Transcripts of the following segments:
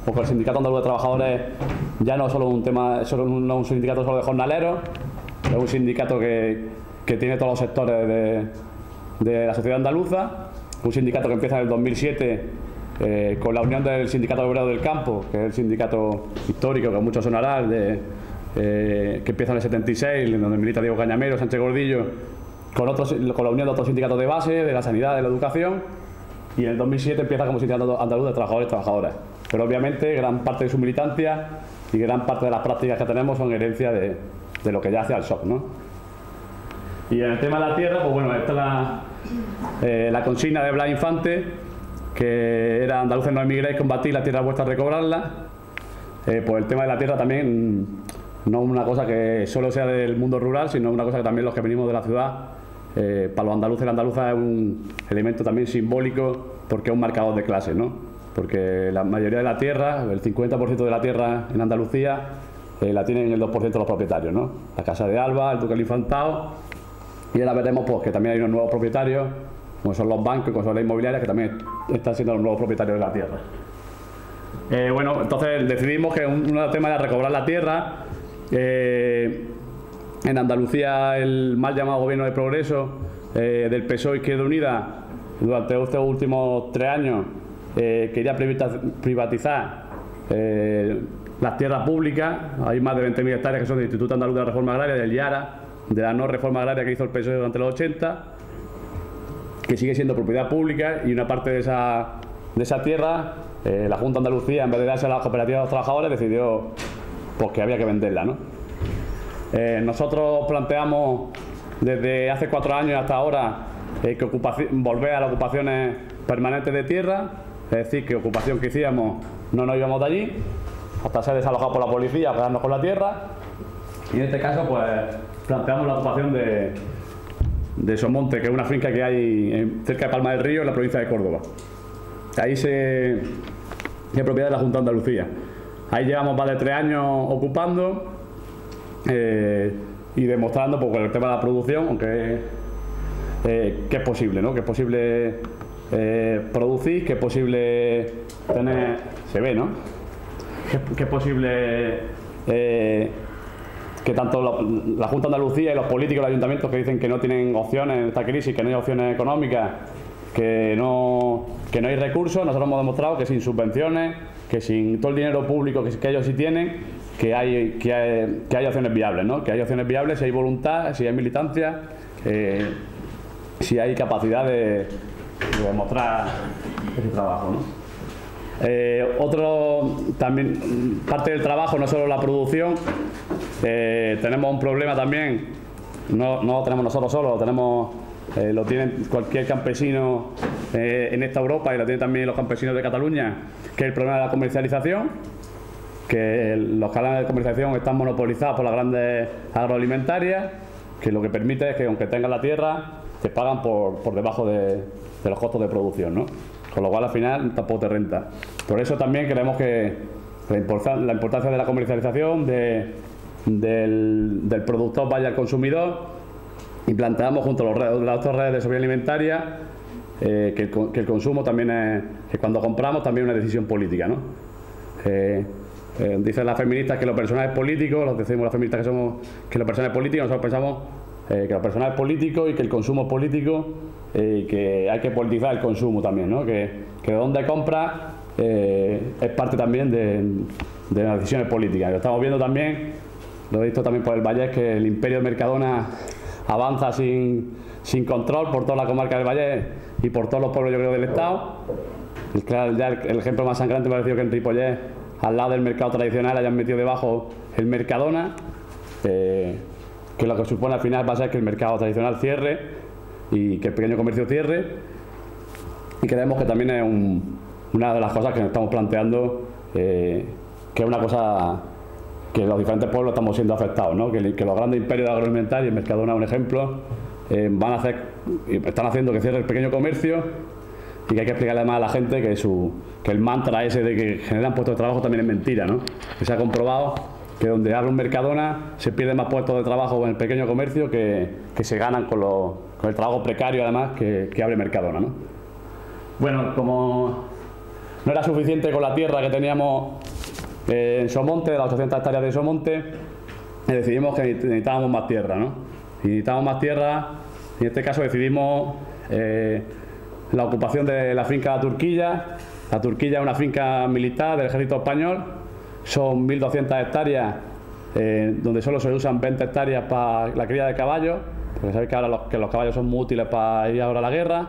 porque el Sindicato Andaluz de Trabajadores ya no es solo un tema, no un sindicato solo de jornaleros, es un sindicato que tiene todos los sectores de la sociedad andaluza, un sindicato que empieza en el 2007 con la unión del Sindicato Obrero del Campo, que es el sindicato histórico que muchos sonará, que empieza en el 76, donde milita Diego Cañamero, Sánchez Gordillo, con la unión de otros sindicatos de base, de la sanidad, de la educación, y en el 2007 empieza como Sindicato Andaluz de Trabajadores y Trabajadoras. Pero obviamente gran parte de su militancia y gran parte de las prácticas que tenemos son herencia de lo que ya hace ALSOC, ¿no? Y en el tema de la tierra, pues bueno, esta es la consigna de Blas Infante, que era: andaluces no emigréis, combatid, la tierra vuestra, recobrarla. Pues el tema de la tierra también no es una cosa que solo sea del mundo rural, sino una cosa que también los que venimos de la ciudad, para los andaluces y la andaluza es un elemento también simbólico, porque es un marcador de clase, ¿no? Porque la mayoría de la tierra, el 50% de la tierra en Andalucía, la tienen el 2% de los propietarios, ¿no? La Casa de Alba, el Duque del Infantado, y ahora veremos pues que también hay unos nuevos propietarios, como son los bancos y como son las inmobiliarias, que también están siendo los nuevos propietarios de la tierra. Bueno, entonces decidimos que uno tema era recobrar la tierra. En Andalucía el mal llamado Gobierno de Progreso del PSOE Izquierda Unida durante estos últimos 3 años quería privatizar las tierras públicas. Hay más de 20.000 hectáreas que son del Instituto Andaluz de la Reforma Agraria, del IARA, de la no reforma agraria que hizo el PSOE durante los 80, que sigue siendo propiedad pública, y una parte de esa tierra la Junta de Andalucía, en vez de darse a las cooperativas de los trabajadores, decidió pues que había que venderla, ¿no? Nosotros planteamos desde hace 4 años hasta ahora volver a las ocupaciones permanentes de tierra, es decir, que ocupación que hacíamos no nos íbamos de allí hasta ser desalojados por la policía o quedarnos con la tierra, y en este caso pues planteamos la ocupación de Somonte, que es una finca que hay cerca de Palma del Río, en la provincia de Córdoba. Ahí es propiedad de la Junta de Andalucía. Ahí llevamos más de 3 años ocupando y demostrando pues, el tema de la producción, aunque que es posible, ¿no? Que es posible producir, que es posible tener... Se ve, ¿no? Que es posible que tanto la Junta de Andalucía y los políticos de los ayuntamientos que dicen que no tienen opciones en esta crisis, que no hay opciones económicas, que no hay recursos, nosotros hemos demostrado que sin subvenciones, que sin todo el dinero público que ellos sí tienen, que hay opciones viables, ¿no? Que hay opciones viables si hay voluntad, si hay militancia, si hay capacidad de demostrar ese trabajo, ¿no? También parte del trabajo, no solo la producción, tenemos un problema también, no lo tenemos nosotros solos, lo tienen cualquier campesino en esta Europa, y lo tienen también los campesinos de Cataluña, que es el problema de la comercialización, que los canales de comercialización están monopolizados por las grandes agroalimentarias, que lo que permite es que aunque tengan la tierra, te pagan por debajo de los costos de producción, ¿no? Con lo cual al final tampoco te renta. Por eso también creemos que la importancia de la comercialización, del productor vaya al consumidor, y planteamos junto a las otras redes de seguridad alimentaria que el consumo también es, que cuando compramos también es una decisión política, ¿no? Dicen las feministas que lo personal es político, los decimos las feministas que lo personal es político, nosotros pensamos que lo personal es político y que el consumo es político, y que hay que politizar el consumo también, ¿no? Que de dónde compras es parte también de las decisiones políticas. Lo estamos viendo también, lo he visto también por el Vallés, que el imperio de Mercadona avanza sin control por toda la comarca del Vallés y por todos los pueblos, yo creo, del Estado. El ejemplo más sangrante me ha parecido que en Ripollés, al lado del mercado tradicional, hayan metido debajo el Mercadona, que lo que supone al final va a ser que el mercado tradicional cierre y que el pequeño comercio cierre, y creemos que también es una de las cosas que nos estamos planteando, que es una cosa que los diferentes pueblos estamos siendo afectados, ¿no? Que los grandes imperios agroalimentarios, el Mercadona es un ejemplo, están haciendo que cierre el pequeño comercio, y que hay que explicarle además a la gente que el mantra ese de que generan puestos de trabajo también es mentira, ¿no? Que se ha comprobado que donde abre un Mercadona se pierden más puestos de trabajo en el pequeño comercio que se ganan con el trabajo precario además que abre Mercadona, ¿no? Bueno, como no era suficiente con la tierra que teníamos en Somonte, de las 800 hectáreas de Somonte, decidimos que necesitábamos más tierra, ¿no? Y necesitábamos más tierra, y en este caso decidimos la ocupación de la finca La Turquilla. La Turquilla es una finca militar del ejército español, son 1.200 hectáreas, donde solo se usan 20 hectáreas para la cría de caballos, porque sabéis que ahora los caballos son muy útiles para ir ahora a la guerra,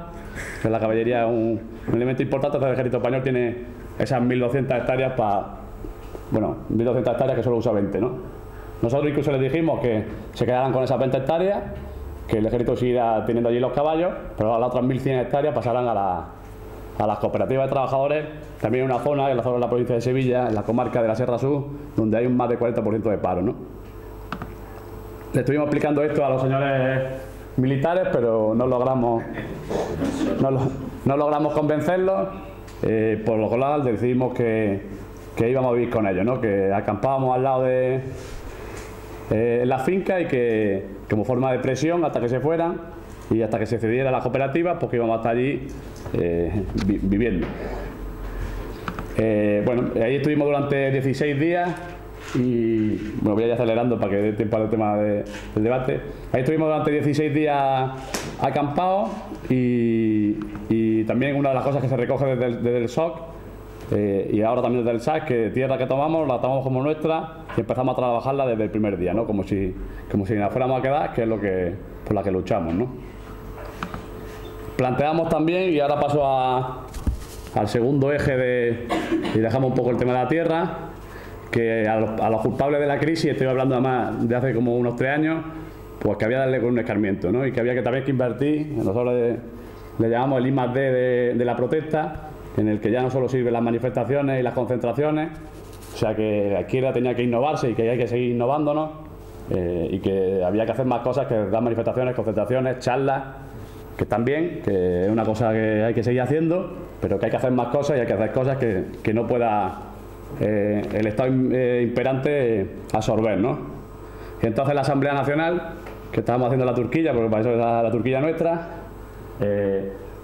que la caballería es un elemento importante. Entonces el ejército español tiene esas 1.200 hectáreas para, bueno, 1.200 hectáreas que solo usa 20, ¿no? Nosotros incluso les dijimos que se quedaran con esas 20 hectáreas, que el ejército siguiera teniendo allí los caballos, pero las otras 1.100 hectáreas pasarán a las cooperativas de trabajadores, también en una zona, en la zona de la provincia de Sevilla, en la comarca de la Sierra Sur, donde hay un más de 40% de paro, ¿no? Le estuvimos explicando esto a los señores militares, pero no logramos convencerlos, por lo cual decidimos que íbamos a vivir con ellos, ¿no? Que acampábamos al lado de la finca y que como forma de presión hasta que se fueran y hasta que se cediera la cooperativa, pues que íbamos a estar allí viviendo. Bueno, ahí estuvimos durante 16 días y bueno, voy a ir acelerando para que dé tiempo al tema del debate. Ahí estuvimos durante 16 días acampados y también una de las cosas que se recoge desde el SOC y ahora también desde el SAS, que tierra que tomamos la tomamos como nuestra y empezamos a trabajarla desde el primer día, ¿no? Como si nos fuéramos a quedar, que es lo que por la que luchamos, ¿no? Planteamos también, y ahora paso al segundo eje y dejamos un poco el tema de la tierra, que a los culpables de la crisis, estoy hablando además de hace como unos 3 años, pues que había que darle con un escarmiento, ¿no? Y que había que también invertir, nosotros le llamamos el I+D de la protesta, en el que ya no solo sirven las manifestaciones y las concentraciones, o sea que la izquierda tenía que innovarse y que hay que seguir innovándonos, y que había que hacer más cosas que dar manifestaciones, concentraciones, charlas, que están bien, que es una cosa que hay que seguir haciendo, pero que hay que hacer más cosas y hay que hacer cosas que no pueda el Estado imperante absorber, ¿no? Y entonces la Asamblea Nacional, que estábamos haciendo la Turquilla, porque para eso es la Turquilla nuestra,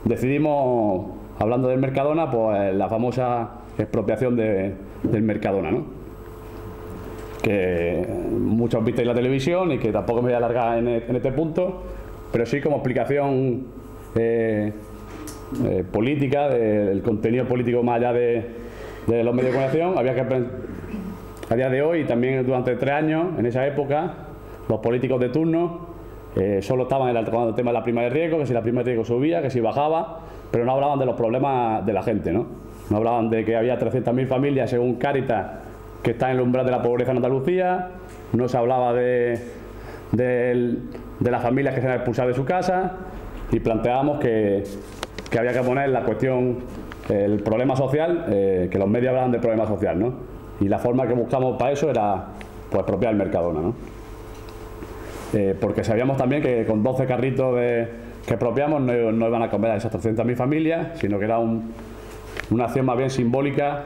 decidimos, hablando del Mercadona, pues la famosa expropiación del Mercadona, ¿no? Que muchos visteis la televisión y que tampoco me voy a alargar en este punto, pero sí como explicación política, del contenido político más allá de los medios de comunicación. Había que a día de hoy y también durante 3 años, en esa época, los políticos de turno solo estaban en el tema de la prima de riesgo, que si la prima de riesgo subía, que si bajaba, pero no hablaban de los problemas de la gente, ¿no? No hablaban de que había 300.000 familias, según Cáritas, que están en el umbral de la pobreza en Andalucía, no se hablaba de las familias que se han expulsado de su casa, y planteábamos que había que poner la cuestión, el problema social, que los medios hablaban del problema social, ¿no? Y la forma que buscamos para eso era, pues, expropiar el Mercadona, ¿no? Porque sabíamos también que con 12 carritos que expropiamos no iban a comer a esas 300.000 familias, sino que era una acción más bien simbólica,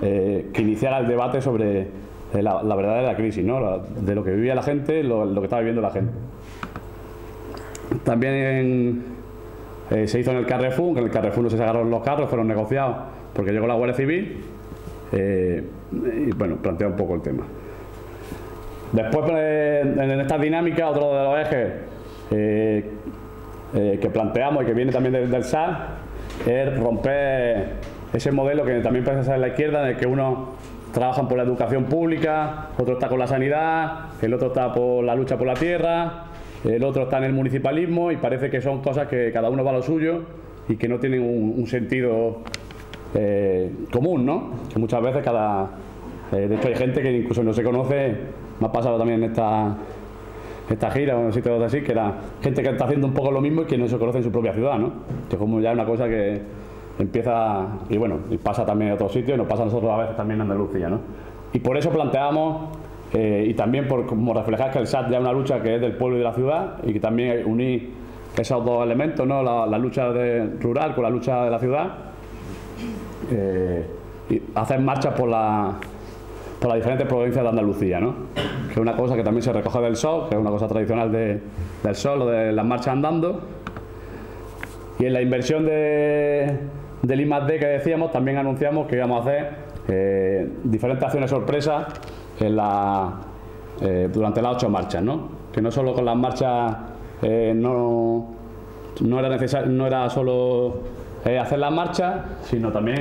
que iniciara el debate sobre la verdadera crisis, ¿no? De lo que vivía la gente, lo que estaba viviendo la gente. También se hizo en el Carrefour, que en el Carrefour no se sacaron los carros, fueron negociados porque llegó la Guardia Civil, y bueno, plantea un poco el tema. Después, en esta dinámica, otro de los ejes que planteamos y que viene también del SAS es romper ese modelo que también parece ser en la izquierda, en el que unos trabajan por la educación pública, otro está con la sanidad, el otro está por la lucha por la tierra, el otro está en el municipalismo, y parece que son cosas que cada uno va a lo suyo y que no tienen un sentido común, ¿no? Que muchas veces de hecho hay gente que incluso no se conoce. Me ha pasado también en esta gira o en sitios así, que era gente que está haciendo un poco lo mismo y que no se conoce en su propia ciudad, ¿no? Que es como ya una cosa que empieza, y bueno, y pasa también en otros sitios, y nos pasa a nosotros a veces también en Andalucía, ¿no? Y por eso planteamos, y también por como reflejar que el SAS ya es una lucha que es del pueblo y de la ciudad, y que también unir esos dos elementos, ¿no? La lucha rural con la lucha de la ciudad, y hacer marchas por las diferentes provincias de Andalucía, ¿no? Que es una cosa que también se recoge del SOC, que es una cosa tradicional del SOC, lo de las marchas andando. Y en la inversión de del I+D que decíamos, también anunciamos que íbamos a hacer diferentes acciones sorpresas durante las 8 marchas, ¿no? Que no solo con las marchas no era solo hacer las marchas, sino también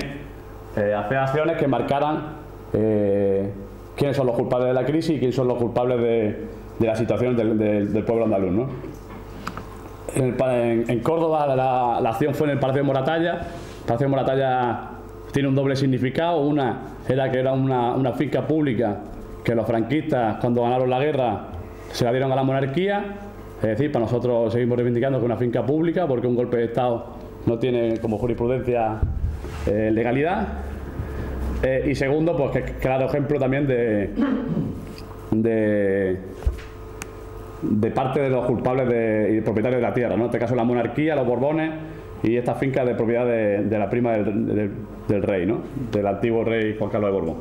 hacer acciones que marcaran quiénes son los culpables de la crisis y quiénes son los culpables de la situación del pueblo andaluz, ¿no? En Córdoba la acción fue en el Palacio de Moratalla. El Palacio de Moratalla tiene un doble significado. Una era que era una finca pública que los franquistas, cuando ganaron la guerra, se la dieron a la monarquía. Es decir, para nosotros seguimos reivindicando que es una finca pública, porque un golpe de Estado no tiene como jurisprudencia legalidad. Y segundo, pues que claro ejemplo también de parte de los culpables y propietarios de la tierra, ¿no? En este caso la monarquía, los Borbones y esta finca de propiedad de la prima del rey, ¿no? Del antiguo rey Juan Carlos de Borbón.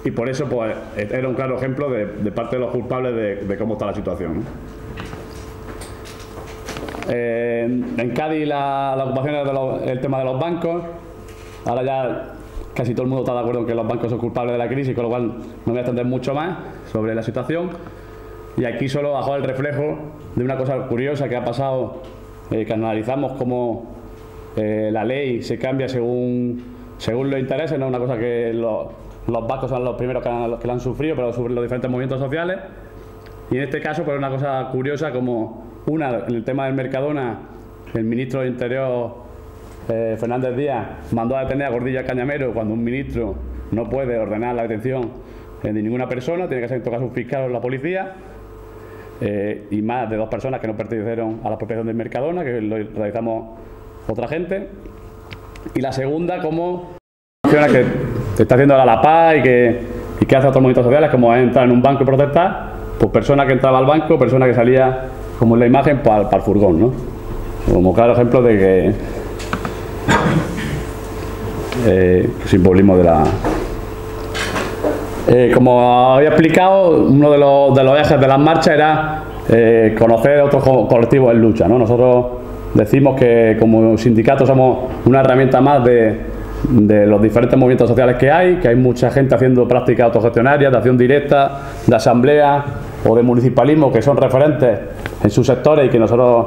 Y por eso pues era un claro ejemplo de parte de los culpables de cómo está la situación, ¿no? En Cádiz la ocupación es el tema de los bancos. Ahora ya casi todo el mundo está de acuerdo en que los bancos son culpables de la crisis, con lo cual no voy a extender mucho más sobre la situación. Y aquí solo bajo el reflejo de una cosa curiosa que ha pasado, que analizamos cómo la ley se cambia según los intereses, no es una cosa que los vascos son los primeros que la han sufrido, pero sufren los diferentes movimientos sociales. Y en este caso, pues una cosa curiosa como en el tema del Mercadona, el ministro de Interior, Fernández Díaz, mandó a detener a Gordillo Cañamero cuando un ministro no puede ordenar la detención de ninguna persona, tiene que ser en todo caso un fiscal o la policía. Y más de 2 personas que no pertenecieron a la apropiación del Mercadona, que lo realizamos otra gente. Y la segunda, como que te está haciendo la paz y que hace otros movimientos sociales, como es entrar en un banco y protestar, pues persona que entraba al banco, persona que salía, como en la imagen, para el furgón, ¿no? Como claro ejemplo de que simbolismo de la... como había explicado, uno de los ejes de las marchas era conocer otros colectivos en lucha, ¿no? Nosotros decimos que como sindicato somos una herramienta más de los diferentes movimientos sociales que hay mucha gente haciendo prácticas autogestionarias, de acción directa, de asamblea o de municipalismo, que son referentes en sus sectores y que nosotros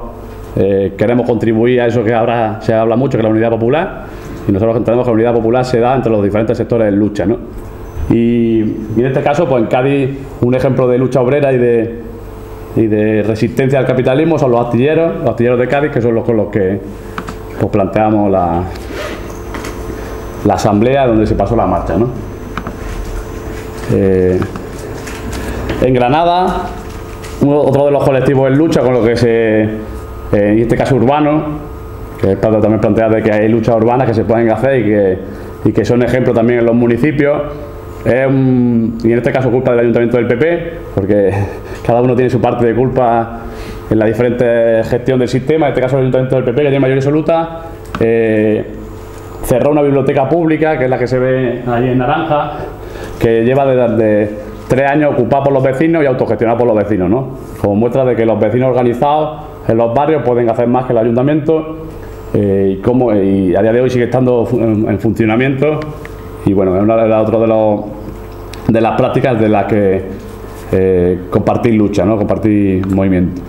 queremos contribuir a eso que ahora se habla mucho, que es la unidad popular, y nosotros entendemos que la unidad popular se da entre los diferentes sectores en lucha, ¿no? Y en este caso, pues en Cádiz, un ejemplo de lucha obrera y de resistencia al capitalismo son los astilleros de Cádiz, que son los con los que pues, planteamos la asamblea donde se pasó la marcha, ¿no? En Granada, otro de los colectivos en lucha con lo que en este caso urbano, que es para también plantear de que hay luchas urbanas que se pueden hacer y que son ejemplos también en los municipios. Y en este caso culpa del Ayuntamiento del PP, porque cada uno tiene su parte de culpa en la diferente gestión del sistema. En este caso el Ayuntamiento del PP, que tiene mayoría absoluta, cerró una biblioteca pública, que es la que se ve ahí en naranja, que lleva desde 3 años ocupada por los vecinos y autogestionada por los vecinos, ¿no? Como muestra de que los vecinos organizados en los barrios pueden hacer más que el ayuntamiento, y a día de hoy sigue estando en funcionamiento. Y bueno, es otra de las prácticas de las que compartir lucha, ¿no? Compartir movimiento.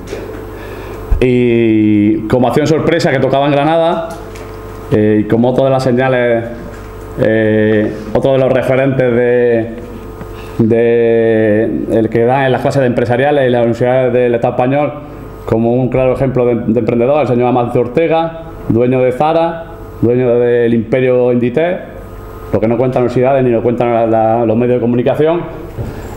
Y como acción sorpresa que tocaba en Granada, y como otra de las señales, otro de los referentes el que dan en las clases empresariales y las universidades del Estado español, como un claro ejemplo de emprendedor, el señor Amancio Ortega, dueño de Zara, dueño del imperio Inditex. Lo que no cuentan las universidades ni lo cuentan los medios de comunicación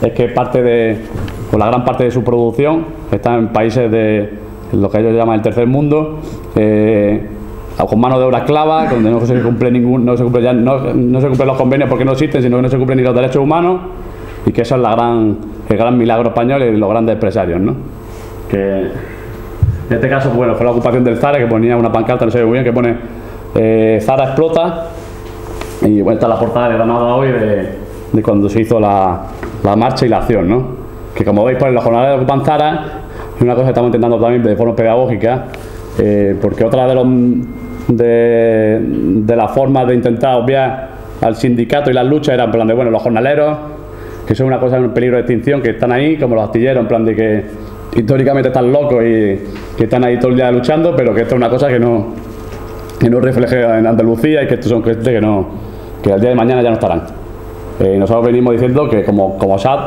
es que la gran parte de su producción está en países de lo que ellos llaman el tercer mundo, con mano de obra esclava, donde no se cumplen los convenios porque no existen, sino que no se cumplen ni los derechos humanos, y que eso es el gran milagro español y los grandes empresarios, ¿no? Que en este caso, bueno, fue la ocupación del Zara, que ponía una pancarta, no sé muy bien, que pone Zara explota. Y bueno, esta es la portada de Granada hoy de cuando se hizo la marcha y la acción, ¿no? Que como veis, pues los jornaleros ocupan Zara, y una cosa que estamos intentando también de forma pedagógica, porque otra de de la forma de intentar obviar al sindicato y las luchas era en plan de, bueno, los jornaleros, que son una cosa en peligro de extinción, que están ahí, como los astilleros, en plan de que históricamente están locos y que están ahí todo el día luchando, pero que esto es una cosa que no refleje en Andalucía y que estos son gente que al día de mañana ya no estarán. Nosotros venimos diciendo que como SAT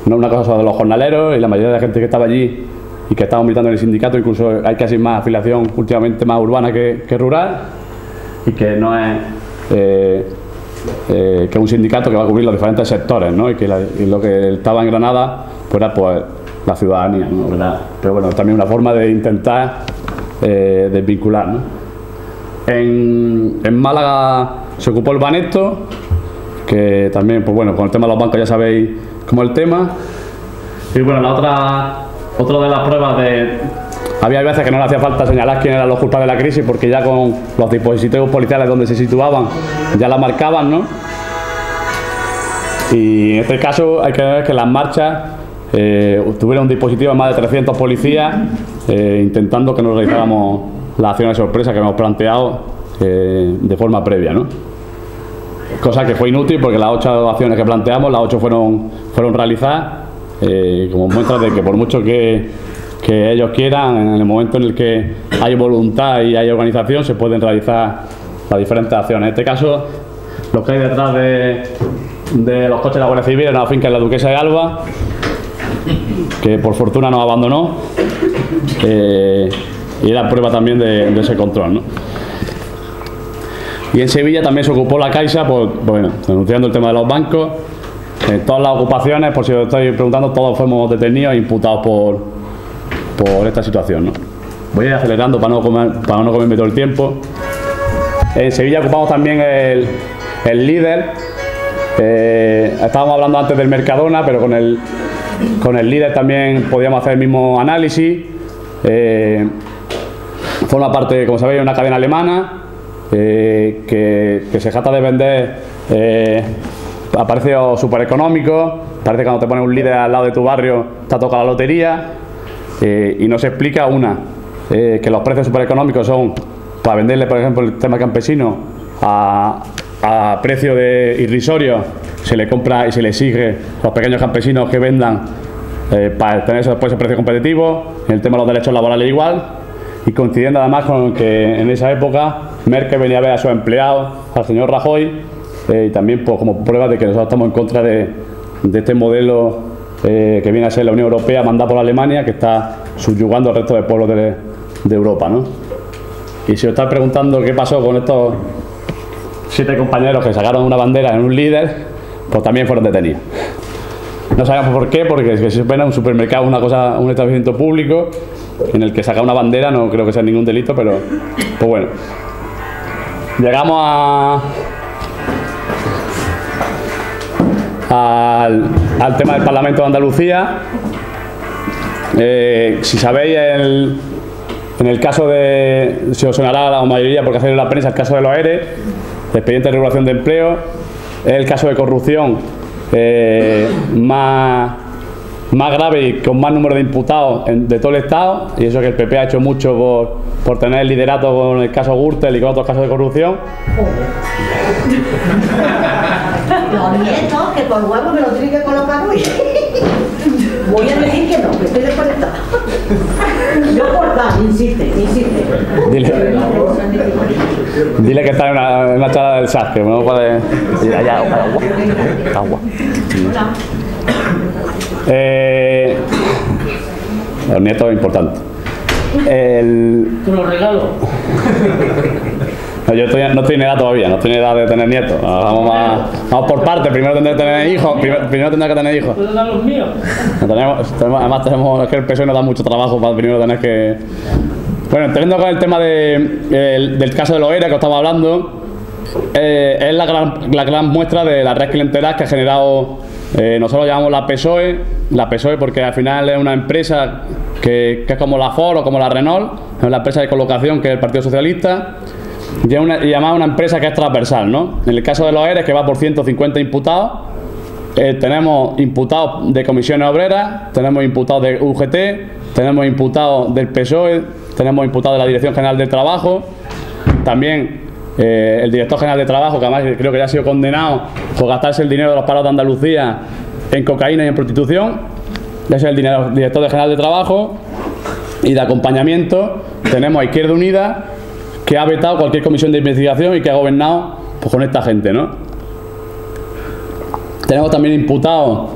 no es una cosa solo de los jornaleros, y la mayoría de la gente que estaba allí y que estaba militando en el sindicato, incluso hay casi más afiliación últimamente más urbana que rural, y que no es que un sindicato que va a cubrir los diferentes sectores, ¿no? Y lo que estaba en Granada pues era pues la ciudadanía, ¿no? ¿Verdad? Pero bueno, también una forma de intentar desvincular, ¿no? En Málaga se ocupó el Banesto, que también, pues bueno, con el tema de los bancos ya sabéis cómo es el tema. Y bueno, otra de las pruebas había veces que no le hacía falta señalar quién eran los culpables de la crisis, porque ya con los dispositivos policiales donde se situaban ya la marcaban, ¿no? Y en este caso hay que ver que las marchas tuvieron un dispositivo de más de 300 policías intentando que nos realizáramos las acciones de sorpresa que hemos planteado de forma previa, ¿no? Cosa que fue inútil porque las 8 acciones que planteamos, las 8 fueron realizadas como muestra de que por mucho que ellos quieran, en el momento en el que hay voluntad y hay organización, se pueden realizar las diferentes acciones. En este caso, lo que hay detrás de los coches de la Guardia Civil era una finca en la Duquesa de Alba, que por fortuna nos abandonó, y era prueba también de ese control, ¿no? Y en Sevilla también se ocupó la Caixa, pues, bueno, denunciando el tema de los bancos. En todas las ocupaciones, por si os estáis preguntando, todos fuimos detenidos e imputados por esta situación, ¿no? Voy a ir acelerando para no comerme todo el tiempo. En Sevilla ocupamos también el líder. Estábamos hablando antes del Mercadona, pero con el líder también podíamos hacer el mismo análisis. Forma parte, como sabéis, de una cadena alemana que se trata de vender a precios súper económicos. Parece que cuando te pones un líder al lado de tu barrio te ha tocado la lotería, y no se explica que los precios súper económicos son para venderle, por ejemplo, el tema campesino a precio de irrisorio, se le compra y se le exige a los pequeños campesinos que vendan para tener después ese precio competitivo. En el tema de los derechos laborales igual, y coincidiendo además con que en esa época Merkel venía a ver a sus empleados, al señor Rajoy, y también pues, como prueba de que nosotros estamos en contra de este modelo que viene a ser la Unión Europea mandada por Alemania, que está subyugando al resto de pueblos de Europa, ¿no? Y si os estáis preguntando qué pasó con estos 7 compañeros que sacaron una bandera en un líder, pues también fueron detenidos. No sabemos por qué, porque si se ven en un supermercado, un establecimiento público en el que saca una bandera, no creo que sea ningún delito, pero pues bueno. Llegamos al tema del Parlamento de Andalucía. Si sabéis, en el caso si os sonará a la mayoría porque ha salido en la prensa, el caso de los ERE, el expediente de regulación de empleo, es el caso de corrupción más grave y con más número de imputados de todo el Estado, y eso que el PP ha hecho mucho por tener el liderato con el caso Gürtel y con otros casos de corrupción. Los nietos, que por huevo me lo tienen que colocar hoy. Voy a decir que no, que estoy desconectada. Yo por dar, insiste. Dile que está en una charla del SAS, que no puede... Agua. Los nietos es importante. Te lo regalo. No, yo no estoy en edad todavía, no estoy en edad de tener nietos. Vamos por partes, primero tendré que tener hijos. Primero tendré que tener hijos. ¿Puedo dar los míos? Además es que el PSOE nos da mucho trabajo para primero tener que... Bueno, teniendo con el tema del caso de los ERE que os estaba hablando, es la gran muestra de la red clientelar que ha generado, nosotros llamamos la PSOE porque al final es una empresa que es como la Ford o como la Renault, es la empresa de colocación que es el Partido Socialista, y además una empresa que es transversal, ¿no? En el caso de los ERE, que va por 150 imputados, tenemos imputados de comisiones obreras, tenemos imputados de UGT, tenemos imputados del PSOE, tenemos imputados de la Dirección General del Trabajo, también el director general de Trabajo, que además creo que ya ha sido condenado por gastarse el dinero de los parados de Andalucía en cocaína y en prostitución. Ese es el director general de Trabajo. Y de acompañamiento tenemos a Izquierda Unida, que ha vetado cualquier comisión de investigación y que ha gobernado pues, con esta gente, ¿no? Tenemos también imputados,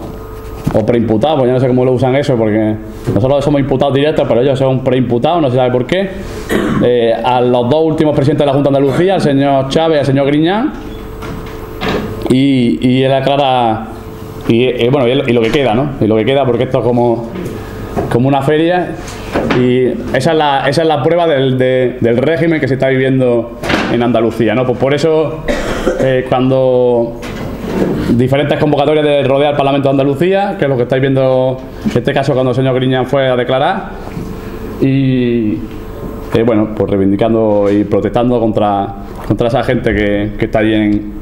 o preimputados, pues yo no sé cómo lo usan eso, porque nosotros somos imputados directos, pero ellos son preimputados, no se sabe por qué, a los dos últimos presidentes de la Junta de Andalucía, el señor Chávez y el señor Griñán, y él aclara, bueno, y lo que queda, ¿no? Y lo que queda, porque esto es como una feria, y esa es la prueba del régimen que se está viviendo en Andalucía, ¿no? Pues por eso, cuando diferentes convocatorias de rodear el Parlamento de Andalucía, que es lo que estáis viendo en este caso cuando el señor Griñán fue a declarar, y bueno, pues reivindicando y protestando contra esa gente que está allí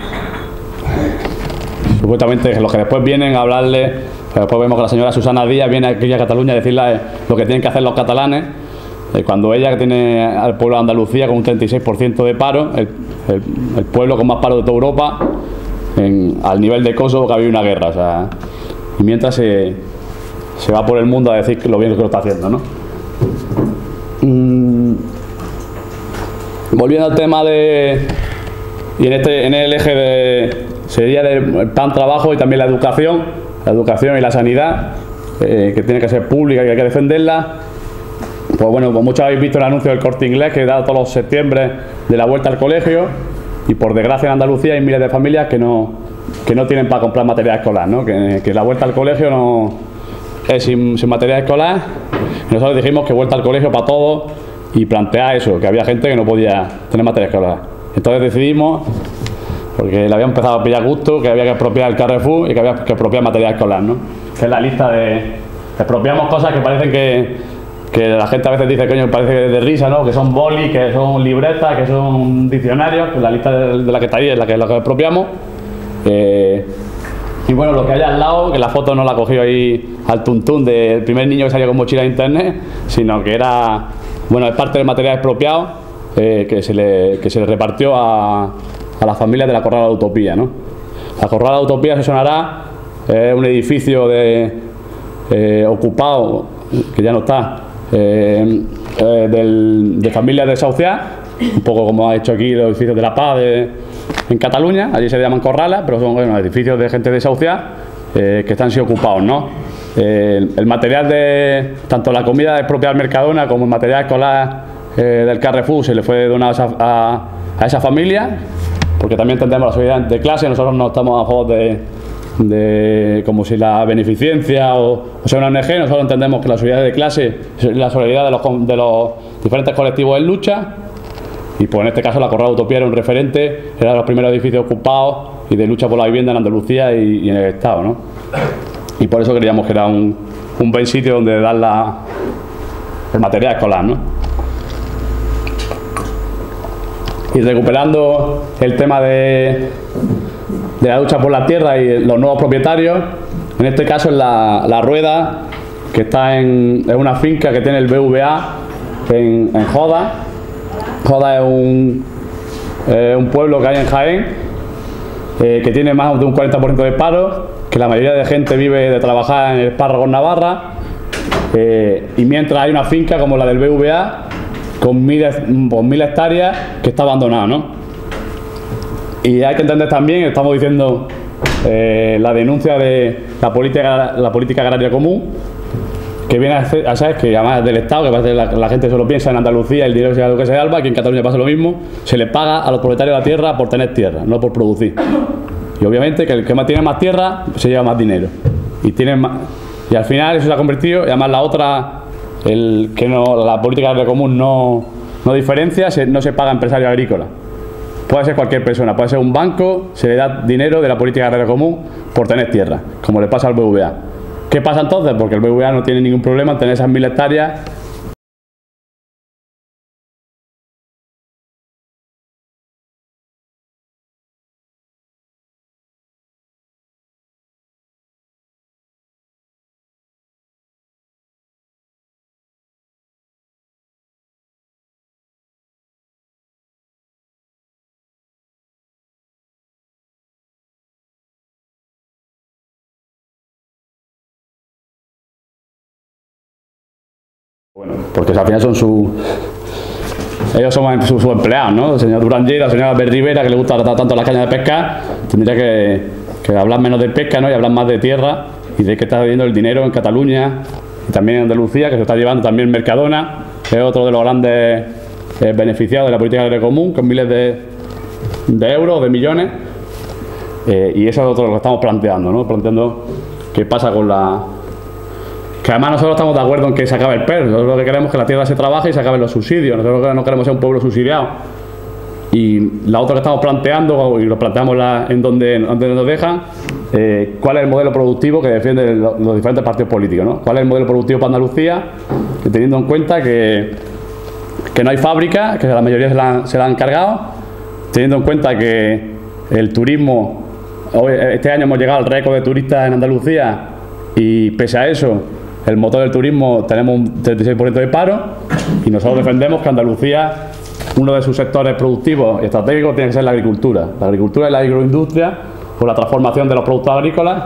supuestamente los que después vienen a hablarle. Después vemos que la señora Susana Díaz viene aquí a Cataluña a decirle lo que tienen que hacer los catalanes, cuando ella, que tiene al pueblo de Andalucía con un 36% de paro, el pueblo con más paro de toda Europa, al nivel de Kosovo, que había una guerra, o sea, y mientras se va por el mundo a decir lo bien que lo está haciendo, ¿no? Volviendo al tema y en el eje sería del plan trabajo y también la educación y la sanidad, que tiene que ser pública y que hay que defenderla. Pues bueno, pues muchos habéis visto el anuncio del Corte Inglés que da todos los septiembre de la vuelta al colegio, y por desgracia en Andalucía hay miles de familias que no tienen para comprar material escolar, ¿no? Que la vuelta al colegio no es sin material escolar. Nosotros dijimos que vuelta al colegio para todos, y plantear eso, que había gente que no podía tener material escolar. Entonces decidimos, porque le había empezado a pillar gusto, que había que expropiar el Carrefour y que había que expropiar material escolar, ¿no? Que es la lista de expropiamos cosas que parecen que la gente a veces dice, coño, parece de risa, ¿no? Que son bolis, que son libretas, que son diccionarios, que la lista de la que está ahí es la que expropiamos. Y bueno, lo que hay al lado, que la foto no la cogió ahí al tuntún del primer niño que salió con mochila de internet, sino que era, bueno, es parte del material expropiado que se le repartió a las familias de la Corrala de Utopía, ¿no? La Corrala de Utopía, se sonará, es un edificio ocupado, que ya no está, de familias de Sauciá, un poco como ha hecho aquí los edificios de La Paz en Cataluña. Allí se llaman corralas, pero son, bueno, edificios de gente de Sauciá que están siendo ocupados, ¿no? El material tanto la comida de propia Mercadona como el material escolar del Carrefour se le fue donado a esa familia, porque también entendemos la solidaridad de clase. Nosotros no estamos a favor de como si la beneficencia o sea una ONG. Nosotros entendemos que la solidaridad de clase es la solidaridad de los diferentes colectivos en lucha, y pues en este caso la Corrala de Utopía era un referente, era de los primeros edificios ocupados y de lucha por la vivienda en Andalucía y en el Estado, ¿no? Y por eso creíamos que era un buen sitio donde dar el material escolar, ¿no? Y recuperando el tema de la lucha por la tierra y los nuevos propietarios, en este caso es la Rueda, que está es una finca que tiene el BVA en Joda. Joda es un pueblo que hay en Jaén, que tiene más de un 40% de paro, que la mayoría de gente vive de trabajar en el Espárrago en Navarra, y mientras hay una finca como la del BVA con 1000 hectáreas que está abandonada, ¿no? Y hay que entender también, estamos diciendo, la denuncia de la política agraria común, que viene a ser que además del Estado, que parece que la gente solo piensa en Andalucía, el dinero sea lo que se salva, aquí en Cataluña pasa lo mismo, se le paga a los propietarios de la tierra por tener tierra, no por producir. Y obviamente que el que tiene más tierra se lleva más dinero. Y al final eso se ha convertido, y además la política agraria común no diferencia, no se paga a empresario agrícola. Puede ser cualquier persona, puede ser un banco, se le da dinero de la política agraria común por tener tierra, como le pasa al BVA. ¿Qué pasa entonces? Porque el BVA no tiene ningún problema en tener esas 1000 hectáreas Bueno, porque al final son ellos son sus empleados, ¿no? El señor Durán Lleida, el señor Albert Rivera, que le gusta tratar tanto las cañas de pescar, tendría que hablar menos de pesca, ¿no? Y hablar más de tierra y de qué está viendo el dinero en Cataluña y también en Andalucía, que se está llevando también Mercadona, que es otro de los grandes beneficiados de la política agraria común, con miles de euros, de millones. Y eso es otro de lo que estamos planteando, ¿no? Planteando qué pasa con la... Que además nosotros estamos de acuerdo en que se acabe el PER. Nosotros lo que queremos es que la tierra se trabaje y se acaben los subsidios. Nosotros no queremos ser un pueblo subsidiado. Y la otra que estamos planteando, y lo planteamos en donde nos dejan, cuál es el modelo productivo que defienden los diferentes partidos políticos, ¿no? Cuál es el modelo productivo para Andalucía, teniendo en cuenta que no hay fábrica, que la mayoría se la han cargado, teniendo en cuenta que el turismo, este año hemos llegado al récord de turistas en Andalucía y pese a eso, el motor del turismo tenemos un 36% de paro y nosotros defendemos que Andalucía, uno de sus sectores productivos y estratégicos tiene que ser la agricultura y la agroindustria por la transformación de los productos agrícolas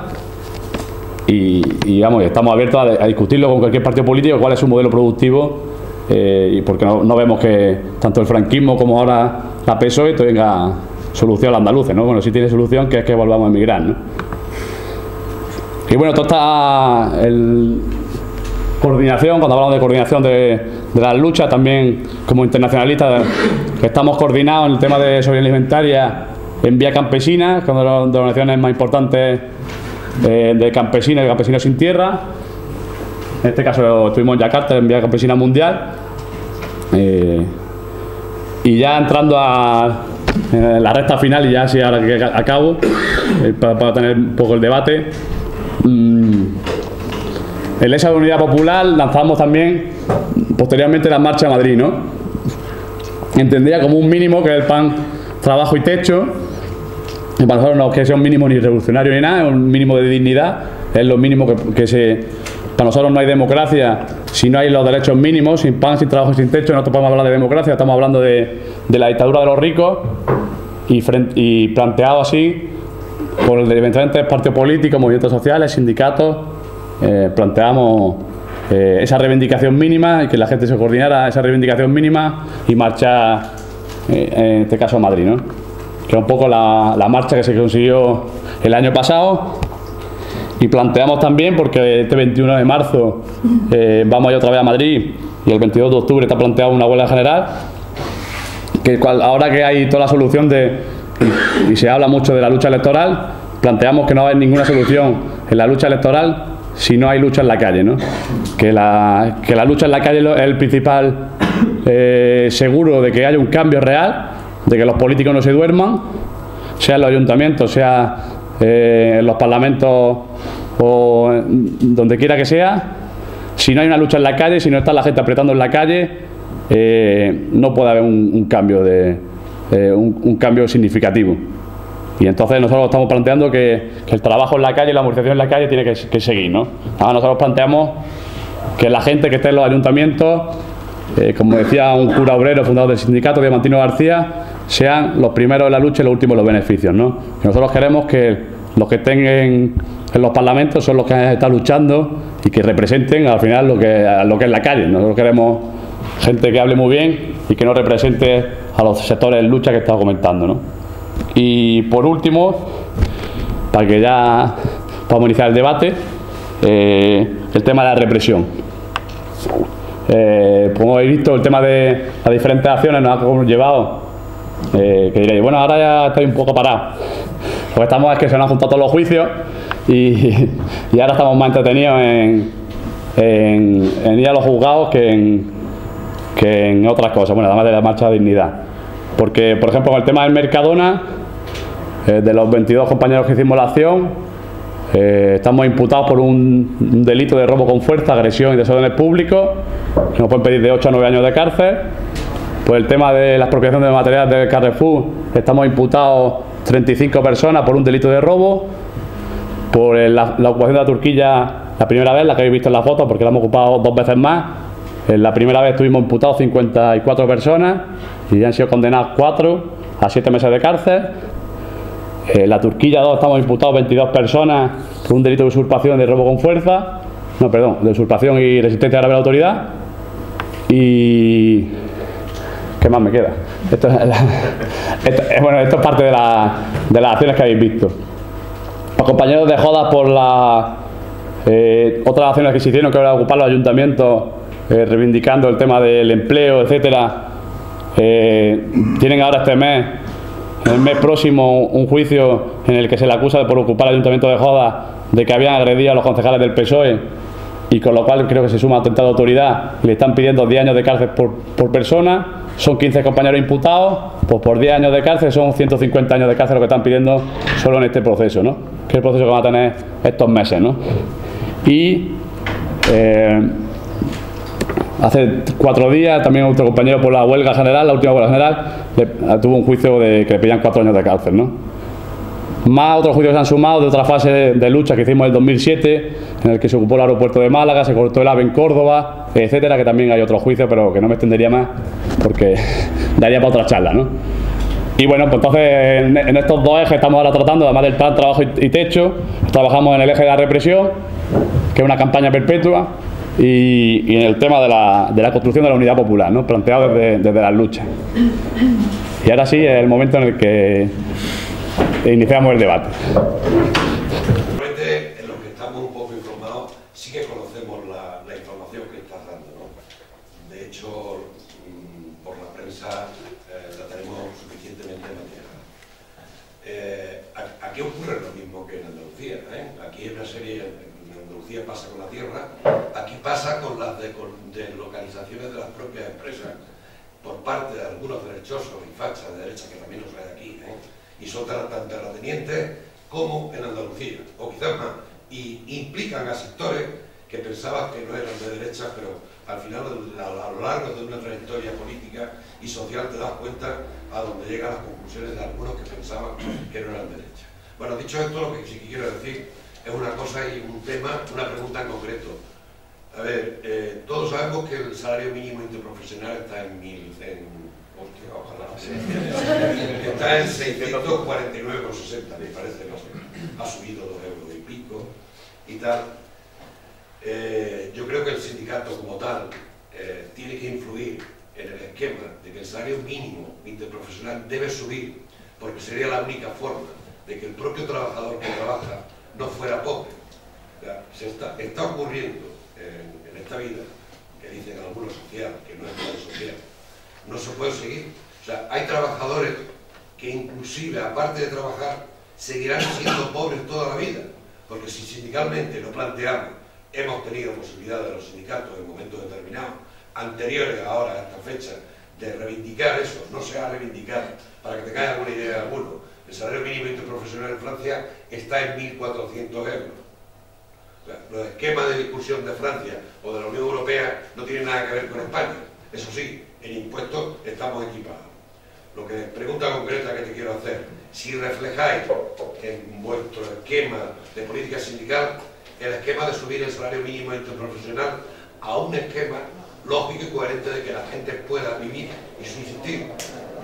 y vamos, estamos abiertos a discutirlo con cualquier partido político cuál es su modelo productivo y porque no vemos que tanto el franquismo como ahora la PSOE tenga solución a los andaluces, ¿no? Bueno, sí tiene solución, que es que volvamos a emigrar, ¿no? Y bueno, toda esta coordinación, cuando hablamos de coordinación de las luchas, también como internacionalistas estamos coordinados en el tema de soberanía alimentaria en Vía Campesina, que es una de las organizaciones más importantes de campesinos sin tierra. En este caso estuvimos en Yakarta, en Vía Campesina Mundial. Y ya entrando en la recta final, y ya así ahora que acabo, para tener un poco el debate. En esa unidad popular lanzamos también posteriormente la Marcha a Madrid, ¿no? Entendía como un mínimo que es el pan, trabajo y techo. Y para nosotros no es que sea un mínimo ni revolucionario ni nada, es un mínimo de dignidad, es lo mínimo para nosotros no hay democracia si no hay los derechos mínimos, sin pan, sin trabajo y sin techo. No podemos hablar de democracia, estamos hablando de la dictadura de los ricos y planteado así por los diferentes partidos políticos, movimientos sociales, sindicatos. Planteamos esa reivindicación mínima y que la gente se coordinara esa reivindicación mínima y marchar, en este caso a Madrid, ¿no? Que es un poco la marcha que se consiguió el año pasado. Y planteamos también, porque este 21 de marzo vamos a ir otra vez a Madrid y el 22 de octubre está planteada una huelga general, que ahora que hay toda la solución y se habla mucho de la lucha electoral, planteamos que no va a haber ninguna solución en la lucha electoral si no hay lucha en la calle, ¿no? Que la lucha en la calle es el principal seguro de que haya un cambio real, de que los políticos no se duerman, sea en los ayuntamientos, sea en los parlamentos o donde quiera que sea. Si no hay una lucha en la calle, si no está la gente apretando en la calle, no puede haber un cambio significativo. Y entonces nosotros estamos planteando que el trabajo en la calle, la movilización en la calle tiene que seguir, ¿no? Ahora nosotros planteamos que la gente que esté en los ayuntamientos, como decía un cura obrero fundador del sindicato, Diamantino García, sean los primeros en la lucha y los últimos en los beneficios, ¿no? Y nosotros queremos que los que estén en los parlamentos son los que están luchando y que representen al final lo que es la calle. Nosotros queremos gente que hable muy bien y que no represente a los sectores de lucha que estamos comentando, ¿no? Y por último, para que ya podamos iniciar el debate, el tema de la represión. Como habéis visto, el tema de las diferentes acciones nos ha llevado, que diréis, bueno, ahora ya estoy un poco parado, porque es que se nos han juntado todos los juicios y ahora estamos más entretenidos en ir a los juzgados que en otras cosas, bueno, además de la marcha de dignidad. Porque, por ejemplo, con el tema del Mercadona, de los 22 compañeros que hicimos la acción, estamos imputados por un delito de robo con fuerza, agresión y desórdenes públicos, que nos pueden pedir de 8 a 9 años de cárcel. Por el tema de la expropiación de materiales del Carrefour, estamos imputados 35 personas por un delito de robo. Por la ocupación de la Turquilla, la primera vez, la que habéis visto en la foto, porque la hemos ocupado 2 veces más. La primera vez estuvimos imputados 54 personas y han sido condenadas 4 a 7 meses de cárcel. La Turquilla 2 estamos imputados 22 personas por un delito de usurpación y de robo con fuerza. No, perdón, de usurpación y resistencia grave a la autoridad. Y... ¿qué más me queda? Esto es parte de las acciones que habéis visto. Los compañeros de jodas por otras acciones que se hicieron, que era ocupar los ayuntamientos, reivindicando el tema del empleo, etcétera. Tienen ahora este mes, el mes próximo, un juicio en el que se le acusa por ocupar el ayuntamiento de Jodas de que habían agredido a los concejales del PSOE, y con lo cual creo que se suma atentado de autoridad y le están pidiendo 10 años de cárcel por persona. Son 15 compañeros imputados, pues por 10 años de cárcel son 150 años de cárcel lo que están pidiendo solo en este proceso, ¿no? Que es el proceso que van a tener estos meses, ¿no? Y hace 4 días también otro compañero por la huelga general, la última huelga general, tuvo un juicio que le pedían 4 años de cárcel, ¿no? Más otros juicios se han sumado de otra fase de lucha que hicimos en el 2007, en el que se ocupó el aeropuerto de Málaga, se cortó el AVE en Córdoba, etcétera, que también hay otros juicios, pero que no me extendería más porque daría para otra charla, ¿no? Y bueno, pues entonces en estos dos ejes estamos ahora tratando, además del plan trabajo y techo, trabajamos en el eje de la represión, que es una campaña perpetua, y en el tema de la construcción de la unidad popular, ¿no? Planteado desde las luchas. Y ahora sí es el momento en el que iniciamos el debate. En los que estamos un poco informados, sí que conocemos la información que estás dando, ¿no? De hecho, por la prensa la tenemos suficientemente material. Aquí ocurre lo mismo que en Andalucía, ¿eh? Aquí hay una serie, en Andalucía pasa con la tierra, aquí pasa con las deslocalizaciones de las propias empresas por parte de algunos derechosos y fachas de derecha, que también los hay aquí, ¿eh? Y son tan terratenientes como en Andalucía, o quizás más, y implican a sectores que pensaban que no eran de derecha, pero al final, a lo largo de una trayectoria política y social, te das cuenta a donde llegan las conclusiones de algunos que pensaban que no eran de derecha. Bueno, dicho esto, lo que sí que quiero decir es una cosa y un tema, una pregunta en concreto. A ver, todos sabemos que el salario mínimo interprofesional está en 1.000... Ojalá. Está en 649,60, me parece, no sé. Ha subido 2 euros y pico y tal. Yo creo que el sindicato como tal tiene que influir en el esquema de que el salario mínimo interprofesional debe subir, porque sería la única forma de que el propio trabajador que trabaja no fuera pobre. O sea, está ocurriendo en esta vida, que dicen algunos social, que no es nada social, no se puede seguir. O sea, hay trabajadores que inclusive, aparte de trabajar, seguirán siendo pobres toda la vida, porque si sindicalmente lo planteamos, hemos tenido posibilidad de los sindicatos en momentos determinados, anteriores ahora a esta fecha, de reivindicar eso. No se ha reivindicado, para que tengáis alguna idea de alguno. El salario mínimo interprofesional en Francia está en 1.400 euros. O sea, los esquemas de discusión de Francia o de la Unión Europea no tienen nada que ver con España. Eso sí, en impuestos estamos equipados. Lo que pregunta concreta que te quiero hacer, si reflejáis en vuestro esquema de política sindical el esquema de subir el salario mínimo interprofesional a un esquema lógico y coherente de que la gente pueda vivir y subsistir.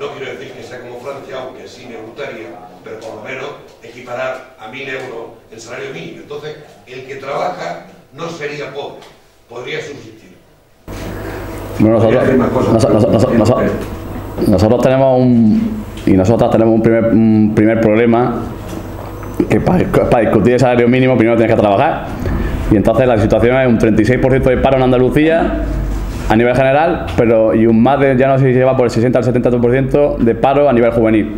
No quiero decir que sea como Francia, aunque sí me gustaría, pero por lo menos equiparar a 1.000 euros el salario mínimo. Entonces, el que trabaja no sería pobre, podría subsistir. Bueno, nosotros tenemos y nosotras tenemos un primer problema, que para discutir el salario mínimo primero tienes que trabajar, y entonces la situación es un 36% de paro en Andalucía a nivel general, y un más de, ya no sé si se va por el 60 al 70% de paro a nivel juvenil.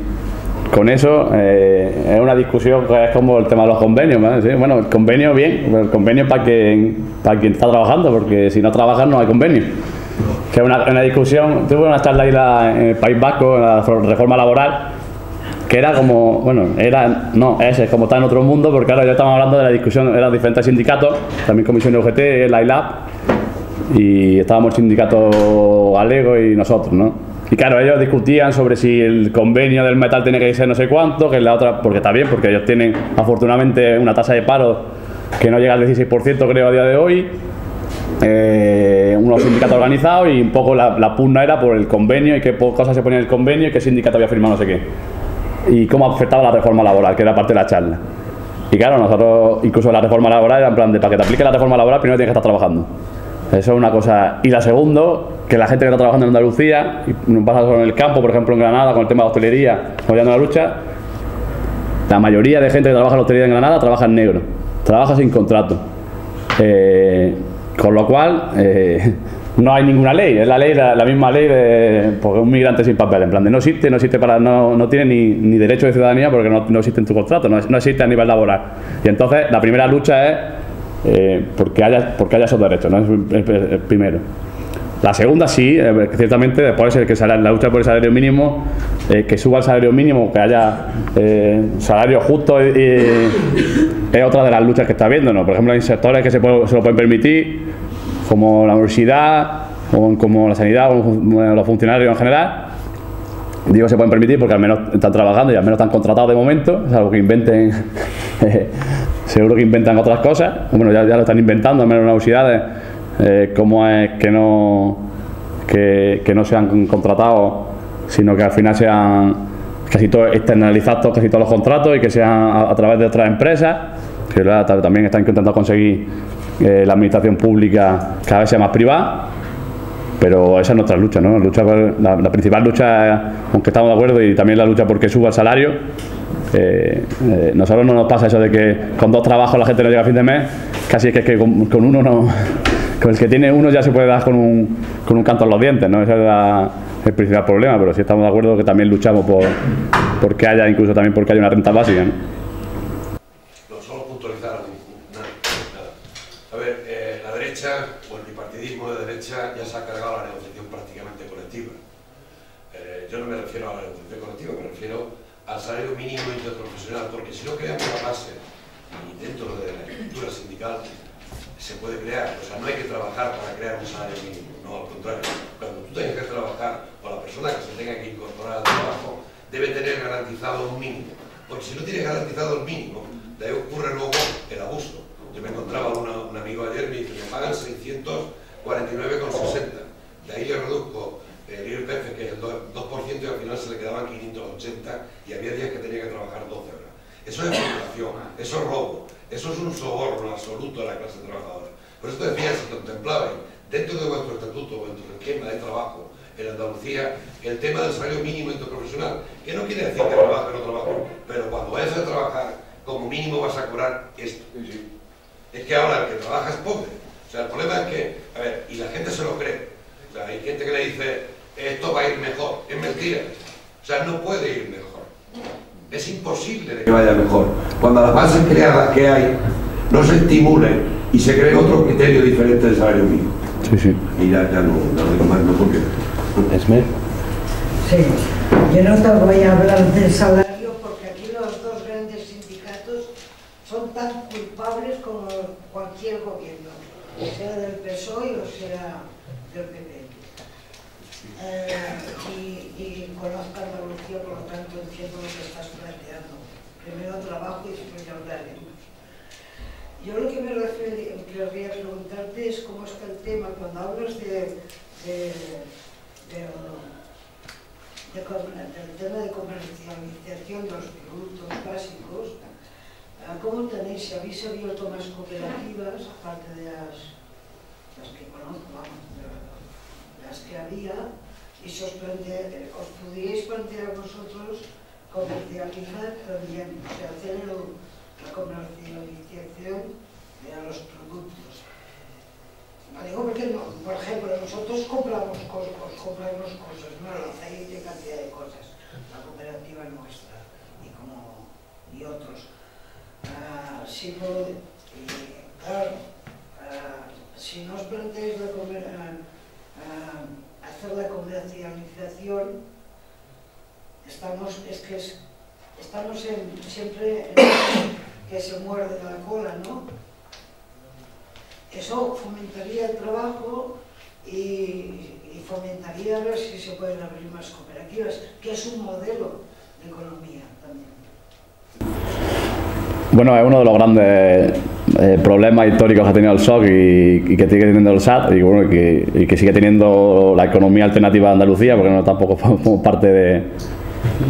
Con eso es una discusión que es como el tema de los convenios, ¿vale? Sí, bueno, el convenio bien, el convenio para quien está trabajando, porque si no trabajas no hay convenio. Que es una discusión, tuve una charla ahí en el País Vasco, en la reforma laboral, que era como, bueno, es como está en otro mundo, porque ahora ya estamos hablando de la discusión de los diferentes sindicatos, también Comisión de UGT, la ILAB, y estábamos el sindicato galego y nosotros, ¿no? Y claro, ellos discutían sobre si el convenio del metal tiene que ser no sé cuánto, que es la otra, porque está bien, porque ellos tienen afortunadamente una tasa de paro que no llega al 16%, creo, a día de hoy. Unos sindicatos organizados, y un poco la pugna era por el convenio y qué cosas se ponía en el convenio y qué sindicato había firmado no sé qué, y cómo afectaba la reforma laboral, que era parte de la charla. Y claro, nosotros, incluso la reforma laboral era en plan de, para que te aplique la reforma laboral primero tienes que estar trabajando. Eso es una cosa. Y la segunda, que la gente que está trabajando en Andalucía, y no pasa solo en el campo, por ejemplo en Granada, con el tema de la hostelería, apoyando la lucha, la mayoría de gente que trabaja en la hostelería en Granada trabaja en negro, trabaja sin contrato. Con lo cual, no hay ninguna ley, es la ley, la misma ley de porque un migrante sin papel, en plan de no existe para, no tiene ni derecho de ciudadanía porque no existe en tu contrato, no existe a nivel laboral. Y entonces la primera lucha es porque haya esos derechos, ¿no? Es el primero. La segunda sí, ciertamente después es que la lucha por el salario mínimo, que suba el salario mínimo, que haya salario justo, es otra de las luchas que está habiendo, ¿no? Por ejemplo, hay sectores que se lo pueden permitir, como la universidad, o como la sanidad, o los funcionarios en general. Digo se pueden permitir porque al menos están trabajando y al menos están contratados de momento, es algo que inventen, seguro que inventan otras cosas, bueno ya lo están inventando, al menos en las universidades, cómo es que no sean contratados, sino que al final sean casi todos externalizados, casi todos los contratos y que sean a través de otras empresas, que también están intentando conseguir la administración pública cada vez sea más privada. Pero esa es nuestra lucha, ¿no? La principal lucha, aunque estamos de acuerdo, y también la lucha porque suba el salario. Nosotros no nos pasa eso de que con 2 trabajos la gente no llega a fin de mes, casi es que con uno no, con el que tiene uno ya se puede dar con un canto en los dientes, ¿no? Ese es el principal problema, pero sí estamos de acuerdo que también luchamos porque haya, incluso también porque haya una renta básica, ¿no? No, solo puntualizar nada. A ver, la derecha o el bipartidismo de derecha ya se ha cargado la negociación prácticamente colectiva. Yo no me refiero a la negociación colectiva, me refiero al salario mínimo interprofesional, porque si no creamos la base y dentro de la estructura sindical se puede crear, o sea, no hay que trabajar para crear un salario mínimo, no, al contrario. Cuando tú tengas que trabajar, o la persona que se tenga que incorporar al trabajo, debe tener garantizado un mínimo, porque si no tiene garantizado el mínimo, de ahí ocurre luego el abuso. Yo me encontraba un amigo ayer y me dice, me pagan 649,60, de ahí le reduzco el IRPF, que es el 2%, y al final se le quedaban 580 y había días que tenía que trabajar 12 horas. Eso es especulación, eso es robo, eso es un soborno absoluto a la clase trabajadora. Por eso te decía, si contemplabais dentro de vuestro estatuto o vuestro esquema de trabajo en Andalucía el tema del salario mínimo interprofesional, que no quiere decir que trabaje o no trabaje, pero cuando vayas a trabajar, como mínimo vas a cobrar esto. Es que ahora el que trabaja es pobre. O sea, el problema es que, a ver, y la gente se lo cree. O sea, hay gente que le dice, esto va a ir mejor. Es mentira. O sea, no puede ir mejor. Es imposible que vaya mejor. Cuando las bases creadas que hay no se estimulen y se cree otro criterio diferente del salario mínimo. Sí, sí. Y ya no digo más, no porque... Esmer. Sí, yo no te voy a hablar del salario porque aquí los 2 grandes sindicatos son tan culpables como cualquier gobierno, sea del PSOE o sea del PP. Y conozco a Andalucía, por lo tanto entiendo lo que estás planteando. Primero trabajo y después ya hablaremos. Yo lo que me querría preguntarte es cómo está el tema, cuando hablas del tema de comercialización de los productos básicos, ¿cómo tenéis? Si habéis abierto más cooperativas, aparte de las que conozco, vamos, las que había, y si os pudierais plantear vosotros comercializar también, o sea, hacer la comercialización de los productos. No digo porque, no, por ejemplo, nosotros compramos cosas, ¿no? El aceite, cantidad de cosas, la cooperativa nuestra y otros. Si no os planteáis hacer la comercialización, estamos siempre que se muerde la cola, ¿no? Eso fomentaría el trabajo y fomentaría a ver si se pueden abrir más cooperativas, que es un modelo de economía también. Bueno, es uno de los grandes problemas históricos que ha tenido el SOC y que sigue teniendo el SAT y, bueno, y que sigue teniendo la economía alternativa de Andalucía, porque no tampoco somos parte de,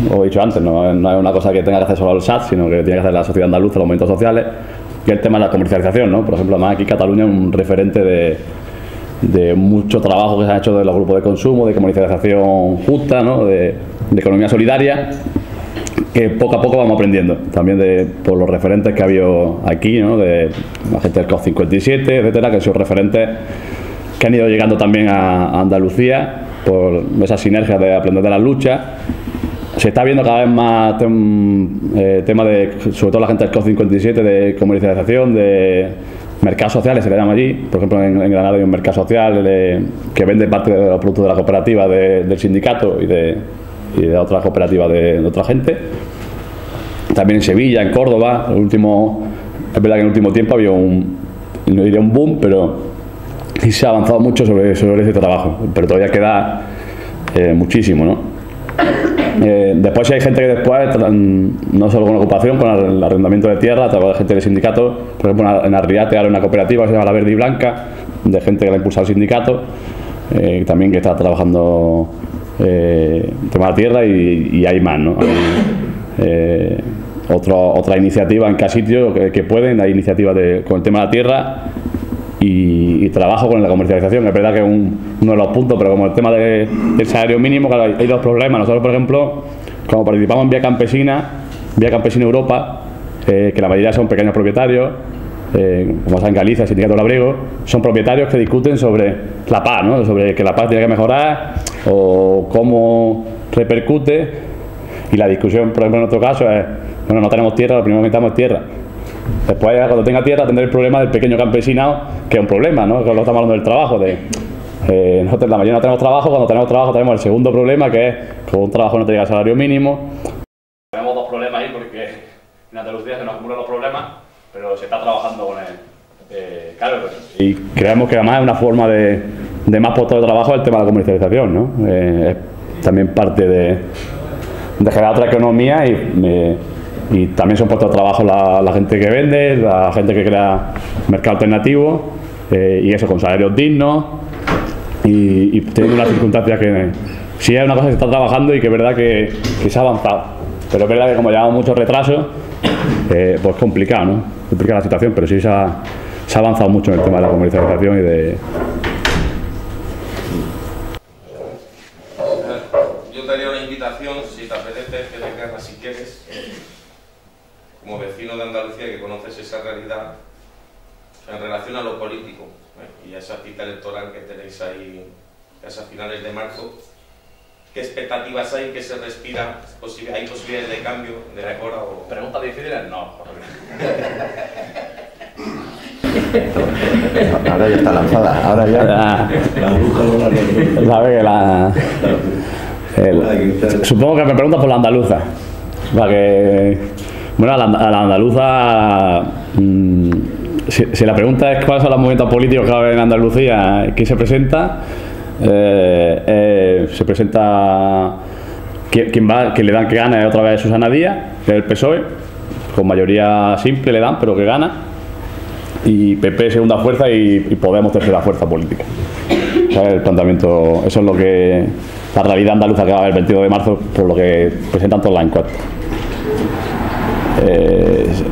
como he dicho antes, no es una cosa que tenga que hacer solo el SAT, sino que tiene que hacer la sociedad andaluza, los movimientos sociales, y el tema de la comercialización, ¿no? Por ejemplo, además aquí Cataluña es un referente de mucho trabajo que se ha hecho de los grupos de consumo, de comercialización justa, ¿no? de economía solidaria, que poco a poco vamos aprendiendo, también por los referentes que ha habido aquí, ¿no? De la gente del COP57, etcétera, que son referentes que han ido llegando también a Andalucía por esas sinergias de aprender de las luchas. Se está viendo cada vez más tema de, sobre todo la gente del COP57, de comercialización, de mercados sociales, se le llama allí. Por ejemplo, en Granada hay un mercado social que vende parte de los productos de la cooperativa del sindicato y de otras cooperativas de otra gente. También en Sevilla, en Córdoba, es verdad que en el último tiempo había no diría un boom, pero sí se ha avanzado mucho sobre ese trabajo, pero todavía queda muchísimo, ¿no? Después sí hay gente que después, no solo con ocupación, con el arrendamiento de tierra, a través de gente del sindicato. Por ejemplo, en Arriate hay una cooperativa que se llama La Verde y Blanca, de gente que la ha impulsado el sindicato, también que está trabajando tema de tierra, y hay más, ¿no? Hay, otra iniciativa en cada sitio que pueden, hay iniciativas con el tema de la tierra y trabajo con la comercialización. Es verdad que es uno de los puntos, pero como el tema del salario mínimo, claro, hay dos problemas. Nosotros, por ejemplo, como participamos en Vía Campesina Europa, que la mayoría son pequeños propietarios, como está en Galicia, el sindicato labrego, son propietarios que discuten sobre la PAC, ¿no? Sobre que la PAC tiene que mejorar o cómo repercute, y la discusión, por ejemplo, en nuestro caso es, bueno, no tenemos tierra, lo primero que necesitamos es tierra. Después, cuando tenga tierra, tendré el problema del pequeño campesinado, que es un problema, ¿no? Que lo estamos hablando del trabajo, nosotros la mayoría no tenemos trabajo. Cuando tenemos trabajo tenemos el segundo problema, que es que con un trabajo no te llega el salario mínimo. Tenemos dos problemas ahí, porque en Andalucía se nos acumulan los problemas, pero se está trabajando con él. Claro, y creemos que además es una forma de más puestos de trabajo el tema de la comercialización, ¿no? Es también parte de generar otra economía, y también son puestos de trabajo la gente que vende, la gente que crea mercado alternativo, y eso con salarios dignos, y teniendo unas circunstancias que sí es una cosa que se está trabajando y que es verdad que se ha avanzado, pero es verdad que como llevamos mucho retraso, pues es complicado, ¿no? Complicada la situación, pero sí se ha avanzado mucho en el tema de la comercialización y de... Yo te haría una invitación, si te apetece, que te quedas si quieres, como vecino de Andalucía que conoces esa realidad en relación a lo político, y a esa cita electoral que tenéis ahí, a esas finales de marzo. ¿Qué expectativas hay? ¿Qué se respira? ¿Hay posibilidades de cambio, de mejora? O... Preguntas difíciles, no. Ahora ya está lanzada, ahora ya... Supongo que me preguntas por la andaluza. Bueno, a la andaluza, si la pregunta es cuáles son los movimientos políticos que va a haber en Andalucía, ¿quién se presenta? Se presenta quien le gana otra vez Susana Díaz, que es el PSOE, con mayoría simple le dan, pero que gana, y PP segunda fuerza y Podemos tercera fuerza política. ¿Sabes? El planteamiento, eso es lo que la realidad andaluza que va a haber el 22 de marzo, por lo que presentan todas las encuestas.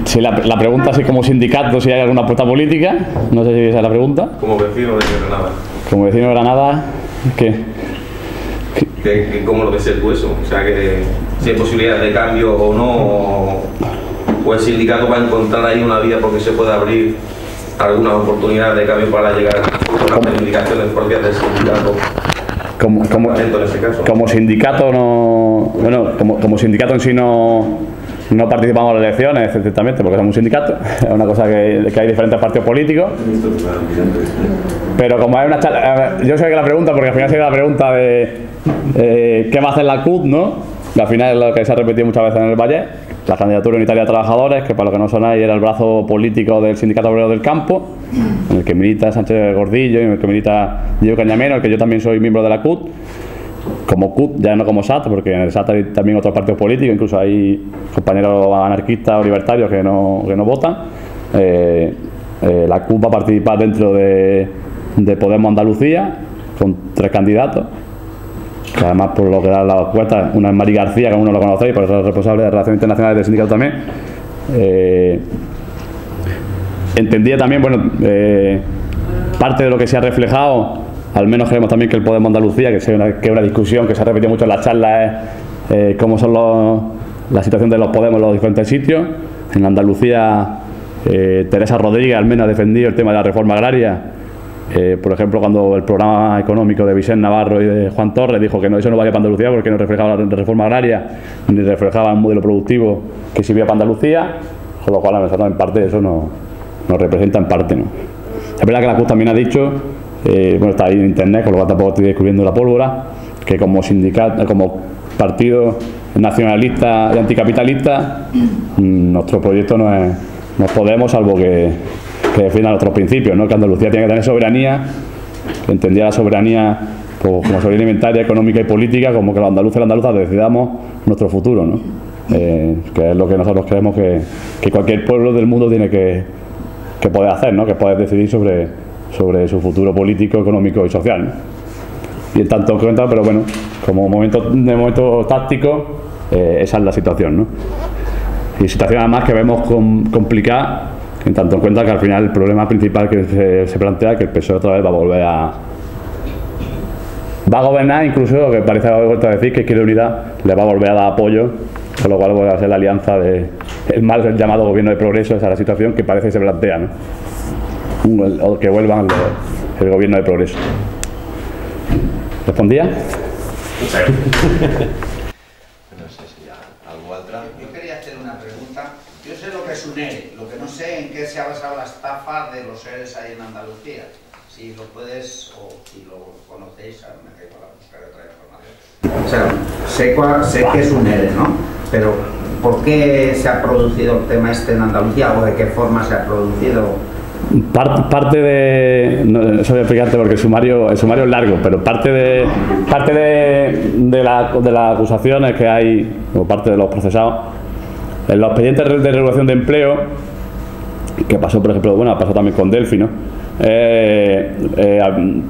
Si la pregunta es como sindicato, si hay alguna apuesta política, no sé si esa es la pregunta. Como vecino de Granada. Como vecino de Granada, ¿qué? ¿Cómo lo ves tú eso? O sea, que si hay posibilidades de cambio o no, o el sindicato va a encontrar ahí una vía porque se puede abrir alguna oportunidad de cambio para llegar a las reivindicaciones propias del sindicato. Como sindicato no, bueno, como sindicato en sí no participamos en las elecciones, ciertamente, porque somos un sindicato, es una cosa que hay diferentes partidos políticos, pero como hay una charla, yo sé que la pregunta, porque al final sería la pregunta de ¿qué va a hacer la CUT?, ¿no? Que al final es lo que se ha repetido muchas veces en el Valle, la candidatura unitaria de trabajadores, que para los que no sonáis era el brazo político del Sindicato Obrero del Campo, en el que milita Sánchez Gordillo y en el que milita Diego Cañamero, en el que yo también soy miembro de la CUT, como CUT, ya no como SAT, porque en el SAT hay también otros partidos políticos, incluso hay compañeros anarquistas o libertarios que no votan. La CUT va a participar dentro de Podemos Andalucía, con 3 candidatos, que además por lo que da la encuesta, una es Mari García, que uno lo conocéis, por ser responsable de Relaciones Internacionales del sindicato también. Entendía también, bueno, parte de lo que se ha reflejado, al menos creemos también que el Podemos Andalucía, que es una discusión que se ha repetido mucho en las charlas, es cómo son la situación de los Podemos en los diferentes sitios. En Andalucía, Teresa Rodríguez al menos ha defendido el tema de la reforma agraria. Por ejemplo, cuando el programa económico de Vicente Navarro y de Juan Torres dijo que eso no valía para Andalucía porque no reflejaba la reforma agraria ni reflejaba el modelo productivo que sirvía para Andalucía, con lo cual a nosotros en parte eso nos representa en parte, ¿no? Es verdad que la CUT también ha dicho, bueno, está ahí en internet, con lo cual tampoco estoy descubriendo la pólvora, que como sindicato, como partido nacionalista y anticapitalista, nuestro proyecto no es Podemos, salvo que defiendan otros principios, ¿no? Que Andalucía tiene que tener soberanía, que entendía la soberanía pues, como soberanía alimentaria, económica y política, como que los andaluces y las andaluzas decidamos nuestro futuro, ¿no? Que es lo que nosotros creemos que cualquier pueblo del mundo tiene que poder hacer, ¿no? Que poder decidir sobre su futuro político, económico y social, ¿no? Y en tanto cuenta, pero bueno, como momento táctico, esa es la situación, ¿no? Y situación además que vemos complicada, en tanto en cuenta que al final el problema principal que se plantea es que el PSOE otra vez va a volver va a gobernar, incluso lo que parece haber vuelto a decir, que Izquierda Unida le va a volver a dar apoyo, con lo cual va a ser la alianza el llamado gobierno de progreso. Esa es la situación que parece que se plantea, ¿no? O que vuelvan el gobierno de progreso. ¿Respondía? No sé si ya algo otra. Yo quería hacer una pregunta. Yo sé lo que es un ERE, lo que no sé en qué se ha basado la estafa de los EREs ahí en Andalucía. Si lo puedes, o si lo conocéis, me da igual a buscar otra información. O sea, sé que es un ERE, ¿no? Pero ¿por qué se ha producido el tema este en Andalucía o de qué forma se ha producido? Parte de, no sabía explicarte porque el sumario es largo, pero parte de las acusaciones que hay, o parte de los procesados, en los expedientes de regulación de empleo, que pasó, por ejemplo, bueno, pasó también con Delphi, ¿no?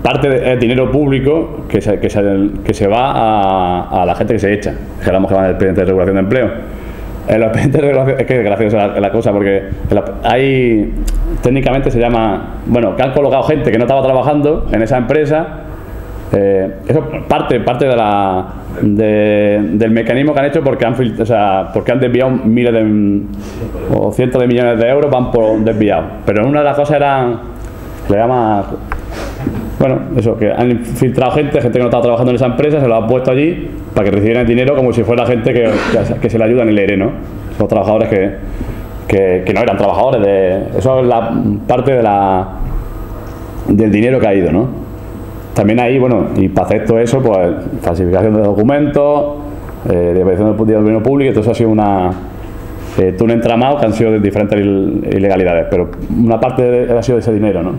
Parte es dinero público que se va a la gente que se echa, dijéramos que va en el expediente de regulación de empleo. En los expedientes de regulación, es que es graciosa la cosa, porque hay, técnicamente se llama, bueno, que han colocado gente que no estaba trabajando en esa empresa. Eso parte del mecanismo que han hecho porque han desviado miles o cientos de millones de euros, van por desviados. Pero una de las cosas se le llama, bueno, eso, que han filtrado gente que no estaba trabajando en esa empresa, se lo han puesto allí para que recibieran el dinero como si fuera gente que se le ayuda en el ERE, ¿no? Los trabajadores que no eran trabajadores. Eso es la parte del dinero que ha ido, ¿no? También ahí, bueno, y para hacer todo eso, pues falsificación de documentos, desviación del dinero público, y todo eso ha sido un entramado que han sido de diferentes ilegalidades, pero una parte ha sido de ese dinero, ¿no?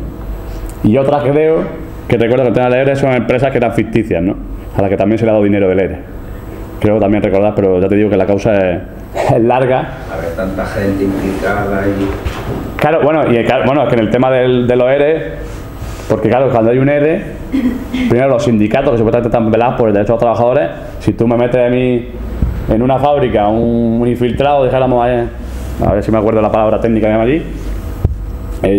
Y otras creo que recuerdo que el tema del ERE son empresas que eran ficticias, ¿no? A las que también se le ha dado dinero del ERE. Creo que también recordar, pero ya te digo que la causa es larga. A ver, tanta gente implicada y... Claro, bueno, es que en el tema de los ERE, porque claro, cuando hay un ERE, primero los sindicatos que supuestamente están velados por el derecho de los trabajadores, si tú me metes a mí en una fábrica, un infiltrado, dijéramos, a ver si me acuerdo la palabra técnica que llama allí,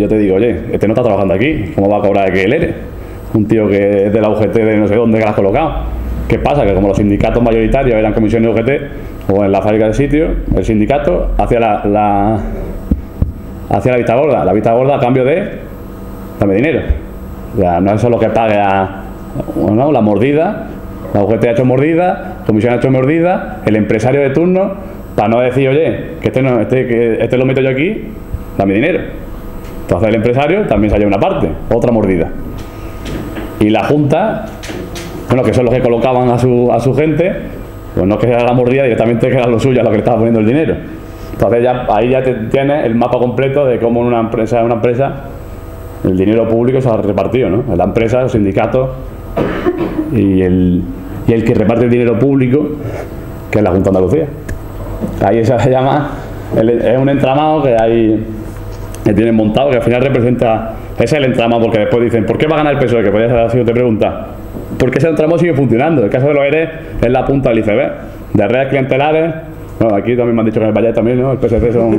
yo te digo, oye, este no está trabajando aquí, ¿cómo va a cobrar aquí el ERE? Un tío que es de la UGT de no sé dónde que la has colocado. ¿Qué pasa? Que como los sindicatos mayoritarios eran comisiones UGT o en la fábrica de sitio, el sindicato hacía la vista gorda. La vista gorda a cambio de dame dinero. O sea, no es solo que pague la mordida, la UGT ha hecho mordida, la comisión ha hecho mordida, el empresario de turno, para no decir, oye, que este lo meto yo aquí, dame dinero. Entonces el empresario también se halla una parte, otra mordida. Y la Junta, bueno, que son los que colocaban a su gente, pues no es que era la mordida, directamente que era lo suyo a lo que le estaba poniendo el dinero. Entonces ahí ya tienes el mapa completo de cómo en una empresa el dinero público se ha repartido, ¿no? La empresa, los sindicatos y el que reparte el dinero público, que es la Junta de Andalucía. Ahí se llama, es un entramado que tienen montado, que al final representa, ese es el entramado, porque después dicen, ¿por qué va a ganar el PSOE? Que podría ser así, te pregunta. ¿Por qué ese entramado sigue funcionando? El caso de los ERE es la punta del iceberg. De redes clientelares, bueno, aquí también me han dicho que en el Valle también, ¿no? El PSC son...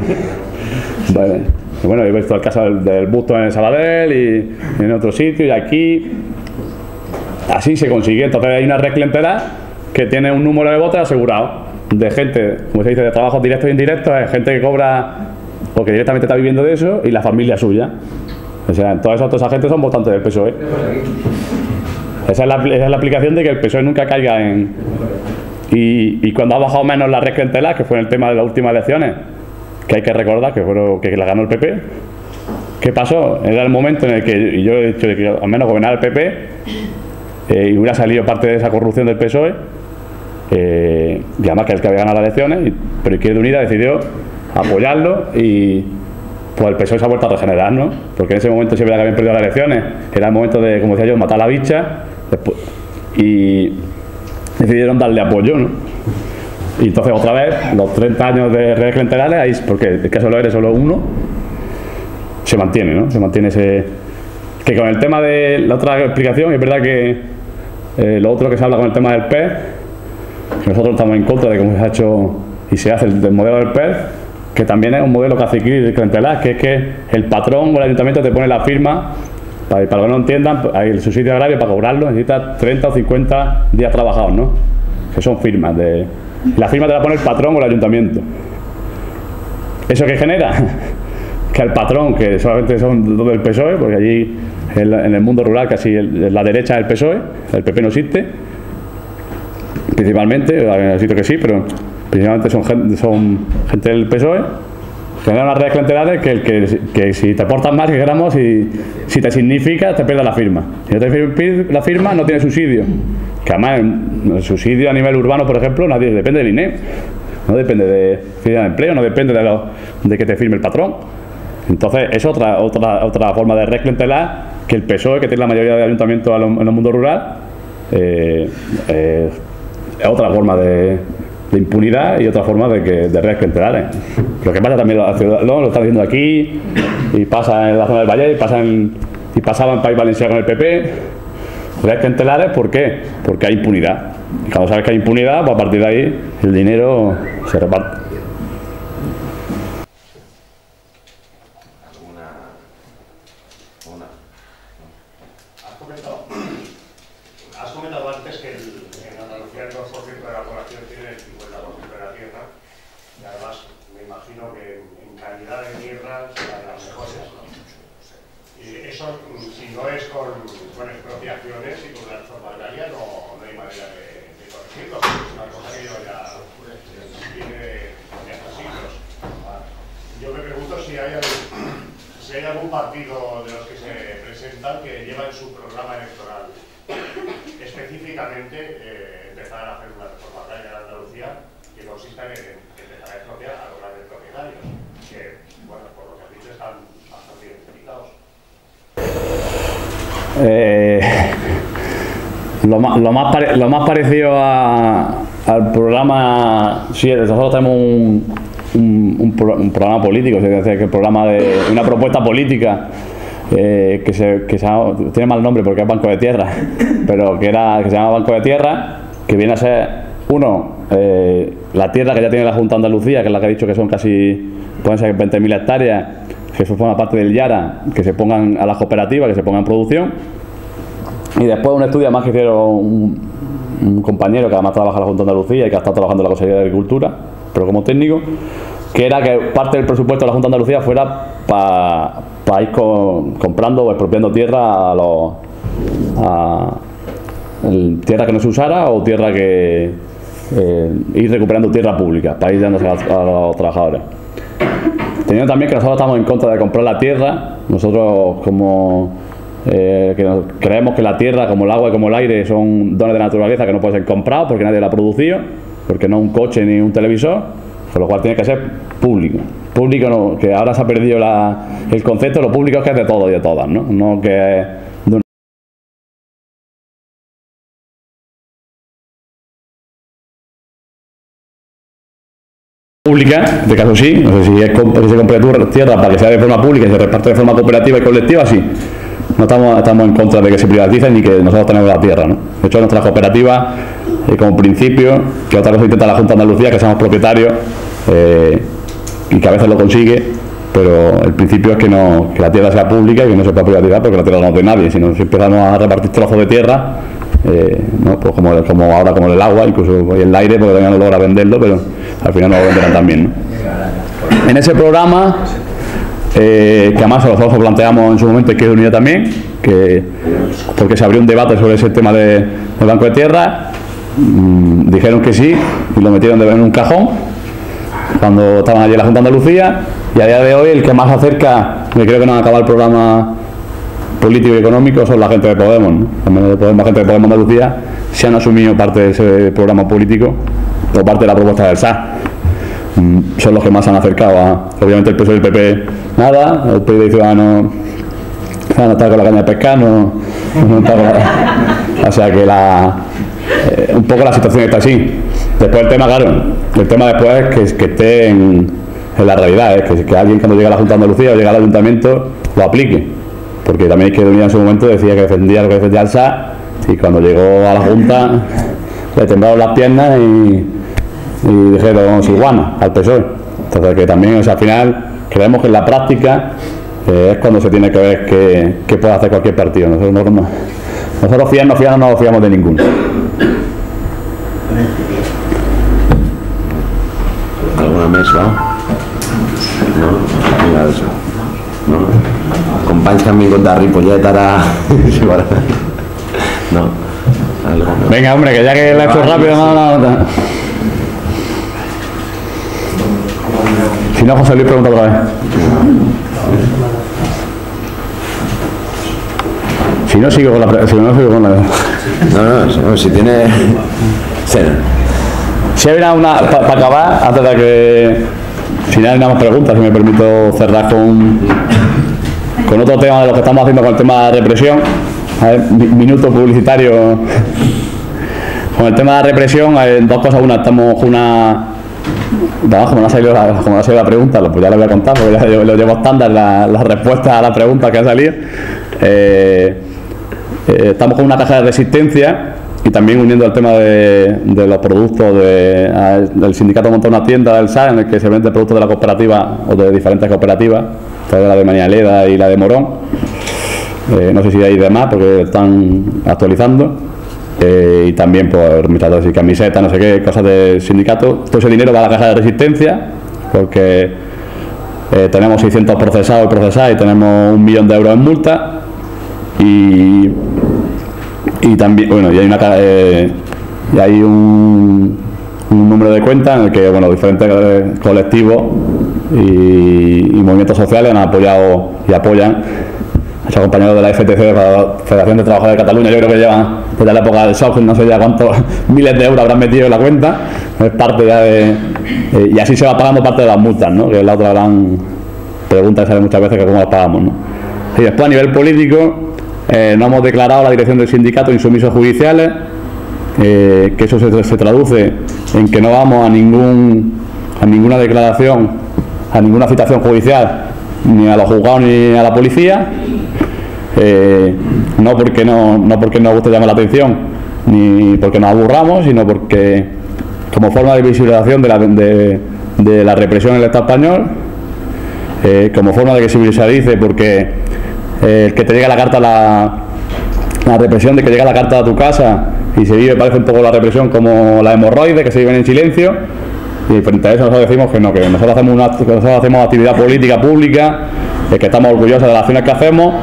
Vale. Y bueno, he visto el caso del busto en el Sabadell y en otro sitio y aquí. Así se consigue. Entonces hay una red clientelar que tiene un número de botes asegurado de gente, como se dice, de trabajos directos e indirectos, es gente que cobra porque directamente está viviendo de eso y la familia suya. O sea, todos esos agentes son votantes del PSOE. Esa es la aplicación de que el PSOE nunca caiga en... Y cuando ha bajado menos la red clientelar, que fue en el tema de las últimas elecciones, que hay que recordar que la ganó el PP, ¿qué pasó? Era el momento en el que, y yo he dicho que al menos gobernara el PP, y hubiera salido parte de esa corrupción del PSOE, y además que es el que había ganado las elecciones, pero Izquierda Unida decidió apoyarlo y pues el PSOE se ha vuelto a regenerar, ¿no? Porque en ese momento siempre que habían perdido las elecciones, era el momento de, como decía yo, matar a la bicha, y decidieron darle apoyo, ¿no? Y entonces otra vez, los 30 años de redes clientelares, ahí, porque el caso de Loeres solo uno, se mantiene, ¿no? Se mantiene ese... Que con el tema de la otra explicación, es verdad que lo otro que se habla con el tema del PER, que nosotros estamos en contra de cómo se ha hecho y se hace el modelo del PER, que también es un modelo caciquil clientelar, que es que el patrón o el ayuntamiento te pone la firma, para que no entiendan, el subsidio agrario para cobrarlo necesita 30 o 50 días trabajados, ¿no? Que son firmas. La firma te la pone el patrón o el ayuntamiento. ¿Eso qué genera? Que al patrón, que solamente son los del PSOE, porque allí en el mundo rural casi la derecha es el PSOE, el PP no existe, principalmente, hay un sitio que sí, pero principalmente son gente del PSOE, genera unas redes clientelares que si te aportas más que gramos y si te significa te pierdes la firma. Si no te pierdes la firma no tienes subsidio, que además el subsidio a nivel urbano, por ejemplo, nadie depende del INE, no depende de empleo, no depende de que te firme el patrón. Entonces es otra forma de red clientelar que el PSOE, que tiene la mayoría de ayuntamientos en el mundo rural, es otra forma de impunidad y otra forma de redes clientelares. Lo que pasa también en la ciudad, lo está diciendo aquí, y pasa en la zona del Valle, y pasaba en País Valenciano con el PP. Redes clientelares, ¿por qué? Porque hay impunidad. Y cuando sabes que hay impunidad, pues a partir de ahí el dinero se reparte. Has comentado antes que en Andalucía el 2% de la población tiene el 50% de la tierra, y además me imagino que en calidad de tierra será de las mejores, ¿no? Y eso, si no es con expropiaciones y con la reforma agraria, no hay manera de corregirlo. Es una cosa que ya tiene hasta siglos. Yo me pregunto si hay algún partido de los que se presentan que lleva en su programa electoral específicamente empezar a hacer una reforma agraria en Andalucía que consista en empezar a expropiar a los grandes propietarios, que, bueno, por lo que has dicho, están bastante identificados. Lo más parecido al programa, sí, nosotros tenemos un programa político, es decir, que el programa de una propuesta política tiene mal nombre porque es Banco de Tierra, pero que se llama Banco de Tierra, que viene a ser, la tierra que ya tiene la Junta de Andalucía, que es la que ha dicho que pueden ser 20.000 hectáreas, que eso forma parte del Yara, que se pongan a las cooperativas, que se pongan en producción. Y después un estudio más que hicieron un compañero que además trabaja en la Junta de Andalucía y que ha estado trabajando en la Consejería de Agricultura, pero como técnico, que era que parte del presupuesto de la Junta de Andalucía fuera para ir comprando o expropiando tierra tierra que no se usara o tierra que ir recuperando tierra pública para ir dándose a los trabajadores. Teniendo también que nosotros estamos en contra de comprar la tierra, nosotros creemos que la tierra, como el agua y como el aire, son dones de naturaleza que no pueden ser comprados porque nadie la ha producido, porque no un coche ni un televisor, con lo cual tiene que ser público. Público no, que ahora se ha perdido el concepto de lo público, es que es de todos y de todas, ¿no? No que es de una pública, de caso sí, no sé si es que se compre tierra para que sea de forma pública y se reparte de forma cooperativa y colectiva, sí. No estamos en contra de que se privatice ni que nosotros tenemos la tierra, ¿no? De hecho, nuestra cooperativa, como principio, que otra cosa intenta la Junta de Andalucía, que seamos propietarios y que a veces lo consigue, pero el principio es que la tierra sea pública y que no se pueda privatizar porque la tierra no es de nadie. Si nos empezamos a repartir trozos de tierra, ¿no? Pues como ahora, como el agua, incluso el aire, porque todavía no logra venderlo, pero al final no lo venderán también, ¿no? En ese programa, que además nosotros planteamos en su momento, Izquierda Unida también, porque se abrió un debate sobre ese tema del Banco de Tierra, dijeron que sí y lo metieron en un cajón cuando estaban allí en la Junta de Andalucía, y a día de hoy el que más acerca, me creo que no han acabado el programa político y económico, son la gente de Podemos, ¿no? También de Podemos, la gente de Podemos Andalucía se han asumido parte de ese programa político o parte de la propuesta del SAS. Son los que más se han acercado obviamente el PSOE y el PP nada, el PIB de Ciudadanos no está con la caña de pescar, no está con la, o sea que un poco la situación está así. Después el tema, claro, el tema después es que esté en la realidad, que alguien cuando llega a la Junta de Andalucía o llega al Ayuntamiento lo aplique, porque también Izquierda Unida en su momento decía que defendía lo que defendía el SAS, y cuando llegó a la Junta le temblaron las piernas y dijeron iguana al PSOE. Entonces que también, o sea, al final creemos que en la práctica es cuando se tiene que ver qué puede hacer cualquier partido. Nosotros fiarnos no nos fiamos de ninguno. ¿Alguna més, va? No? Mira, això. No? Companys que han vingut de Ripollet ara... No? Venga, hombre, que ya que lo he hecho rápido, no. Si no, José Luis pregunta otra vez. Si no, sigo con la... No, si tiene... Si hay para acabar, antes de que... Si no hay nada más preguntas, si me permito cerrar con otro tema de lo que estamos haciendo con el tema de la represión. A ver, minuto publicitario. Con el tema de la represión, hay dos cosas. Una, estamos con como no ha salido la pregunta, pues ya lo voy a contar, porque ya lo llevo estándar la respuesta a la pregunta que ha salido. Estamos con una caja de resistencia y también uniendo el tema de los productos del sindicato monta una tienda del SAS en el que se vende productos de la cooperativa o de diferentes cooperativas, la de Mañaleda y la de Morón. No sé si hay demás porque están actualizando. Y también por mostradores y camisetas, no sé qué, cosas del sindicato. Todo ese dinero va a la caja de resistencia porque tenemos 600 procesados y procesadas y tenemos 1 millón de euros en multa. Y también, bueno, y hay un número de cuentas en el que, bueno, diferentes colectivos y movimientos sociales han apoyado y apoyan a esos compañeros de la FTC, de la Federación de Trabajadores de Cataluña. Yo creo que llevan desde la época del SOC, no sé ya cuántos miles de euros habrán metido en la cuenta. Es parte ya y así se va pagando parte de las multas, ¿no? Que es la otra gran pregunta que sale muchas veces, que cómo las pagamos, ¿no? Y después, a nivel político, no hemos declarado la dirección del sindicato insumisos judiciales, que eso se traduce en que no vamos a ninguna declaración, a ninguna citación judicial, ni a los juzgados ni a la policía, no porque nos guste llamar la atención ni porque nos aburramos, sino porque como forma de visibilización de la represión en el Estado español, como forma de que se visibilice, porque el que te llega la carta, la represión de que llega la carta a tu casa y se vive, parece un poco la represión como la hemorroide, que se viven en silencio. Y frente a eso nosotros decimos que no, que nosotros hacemos actividad política pública, que estamos orgullosos de las acciones que hacemos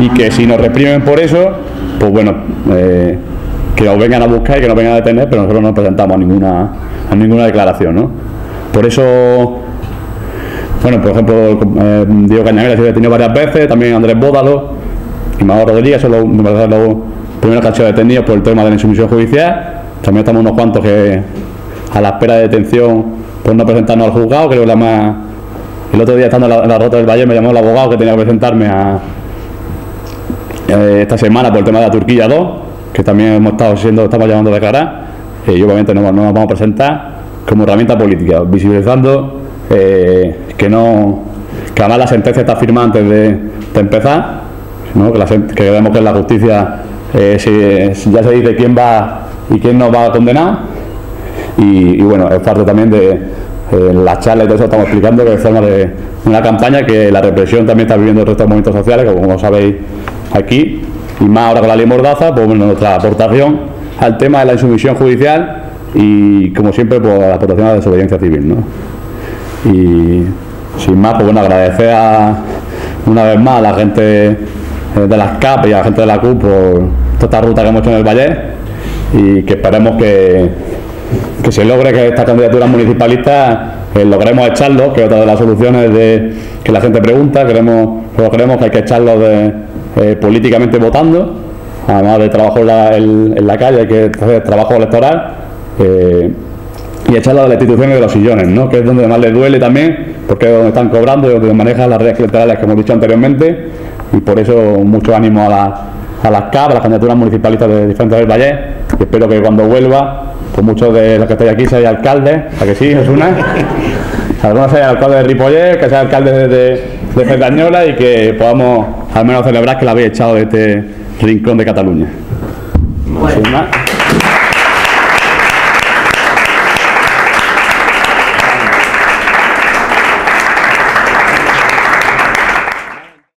y que si nos reprimen por eso, pues bueno, que nos vengan a buscar y que nos vengan a detener, pero nosotros no nos presentamos a ninguna declaración, ¿no? Por eso, bueno, por ejemplo, Diego Cañamela se ha detenido varias veces, también Andrés Bódalo y Manuel Rodríguez son los primeros que han sido detenidos por el tema de la insumisión judicial. También estamos unos cuantos que a la espera de detención por no presentarnos al juzgado. Creo que el otro día, estando en la Rota del Valle, me llamó el abogado que tenía que presentarme esta semana por el tema de la Turquía 2, que también estamos llamando a declarar, y obviamente no nos vamos a presentar como herramienta política, visibilizando que además la sentencia está firmada antes de empezar, ¿no? Que vemos que en la justicia ya se dice quién va y quién no va a condenar. Y bueno, es parte también de En las charlas y todo eso estamos explicando que es forma de una campaña que la represión también está viviendo el resto de movimientos sociales, como sabéis aquí, y más ahora con la ley Mordaza, pues bueno, nuestra aportación al tema de la insumisión judicial y, como siempre, pues la aportación a la desobediencia civil, ¿no? Y sin más, pues bueno, agradecer una vez más a la gente de las CAP y a la gente de la CUP por toda esta ruta que hemos hecho en el Vallés, y que esperemos que se logre que estas candidaturas municipalistas logremos echarlos, que es otra de las soluciones que la gente pregunta. Creemos que hay que echarlos políticamente votando, además de trabajo en la calle, hay que hacer trabajo electoral, y echarlos de las instituciones de los sillones, ¿no? Que es donde más les duele también, porque es donde están cobrando y donde manejan las redes electorales que hemos dicho anteriormente, y por eso mucho ánimo a las CAP, a las candidaturas municipalistas de diferentes del Vallés, y espero que cuando vuelva, pues muchos de los que estáis aquí seáis alcaldes, ¿a que sí, Osuna? Algunos seáis alcalde de Ripollet, que seáis alcalde de Cerdañola, y que podamos al menos celebrar que la habéis echado de este rincón de Cataluña. Bueno.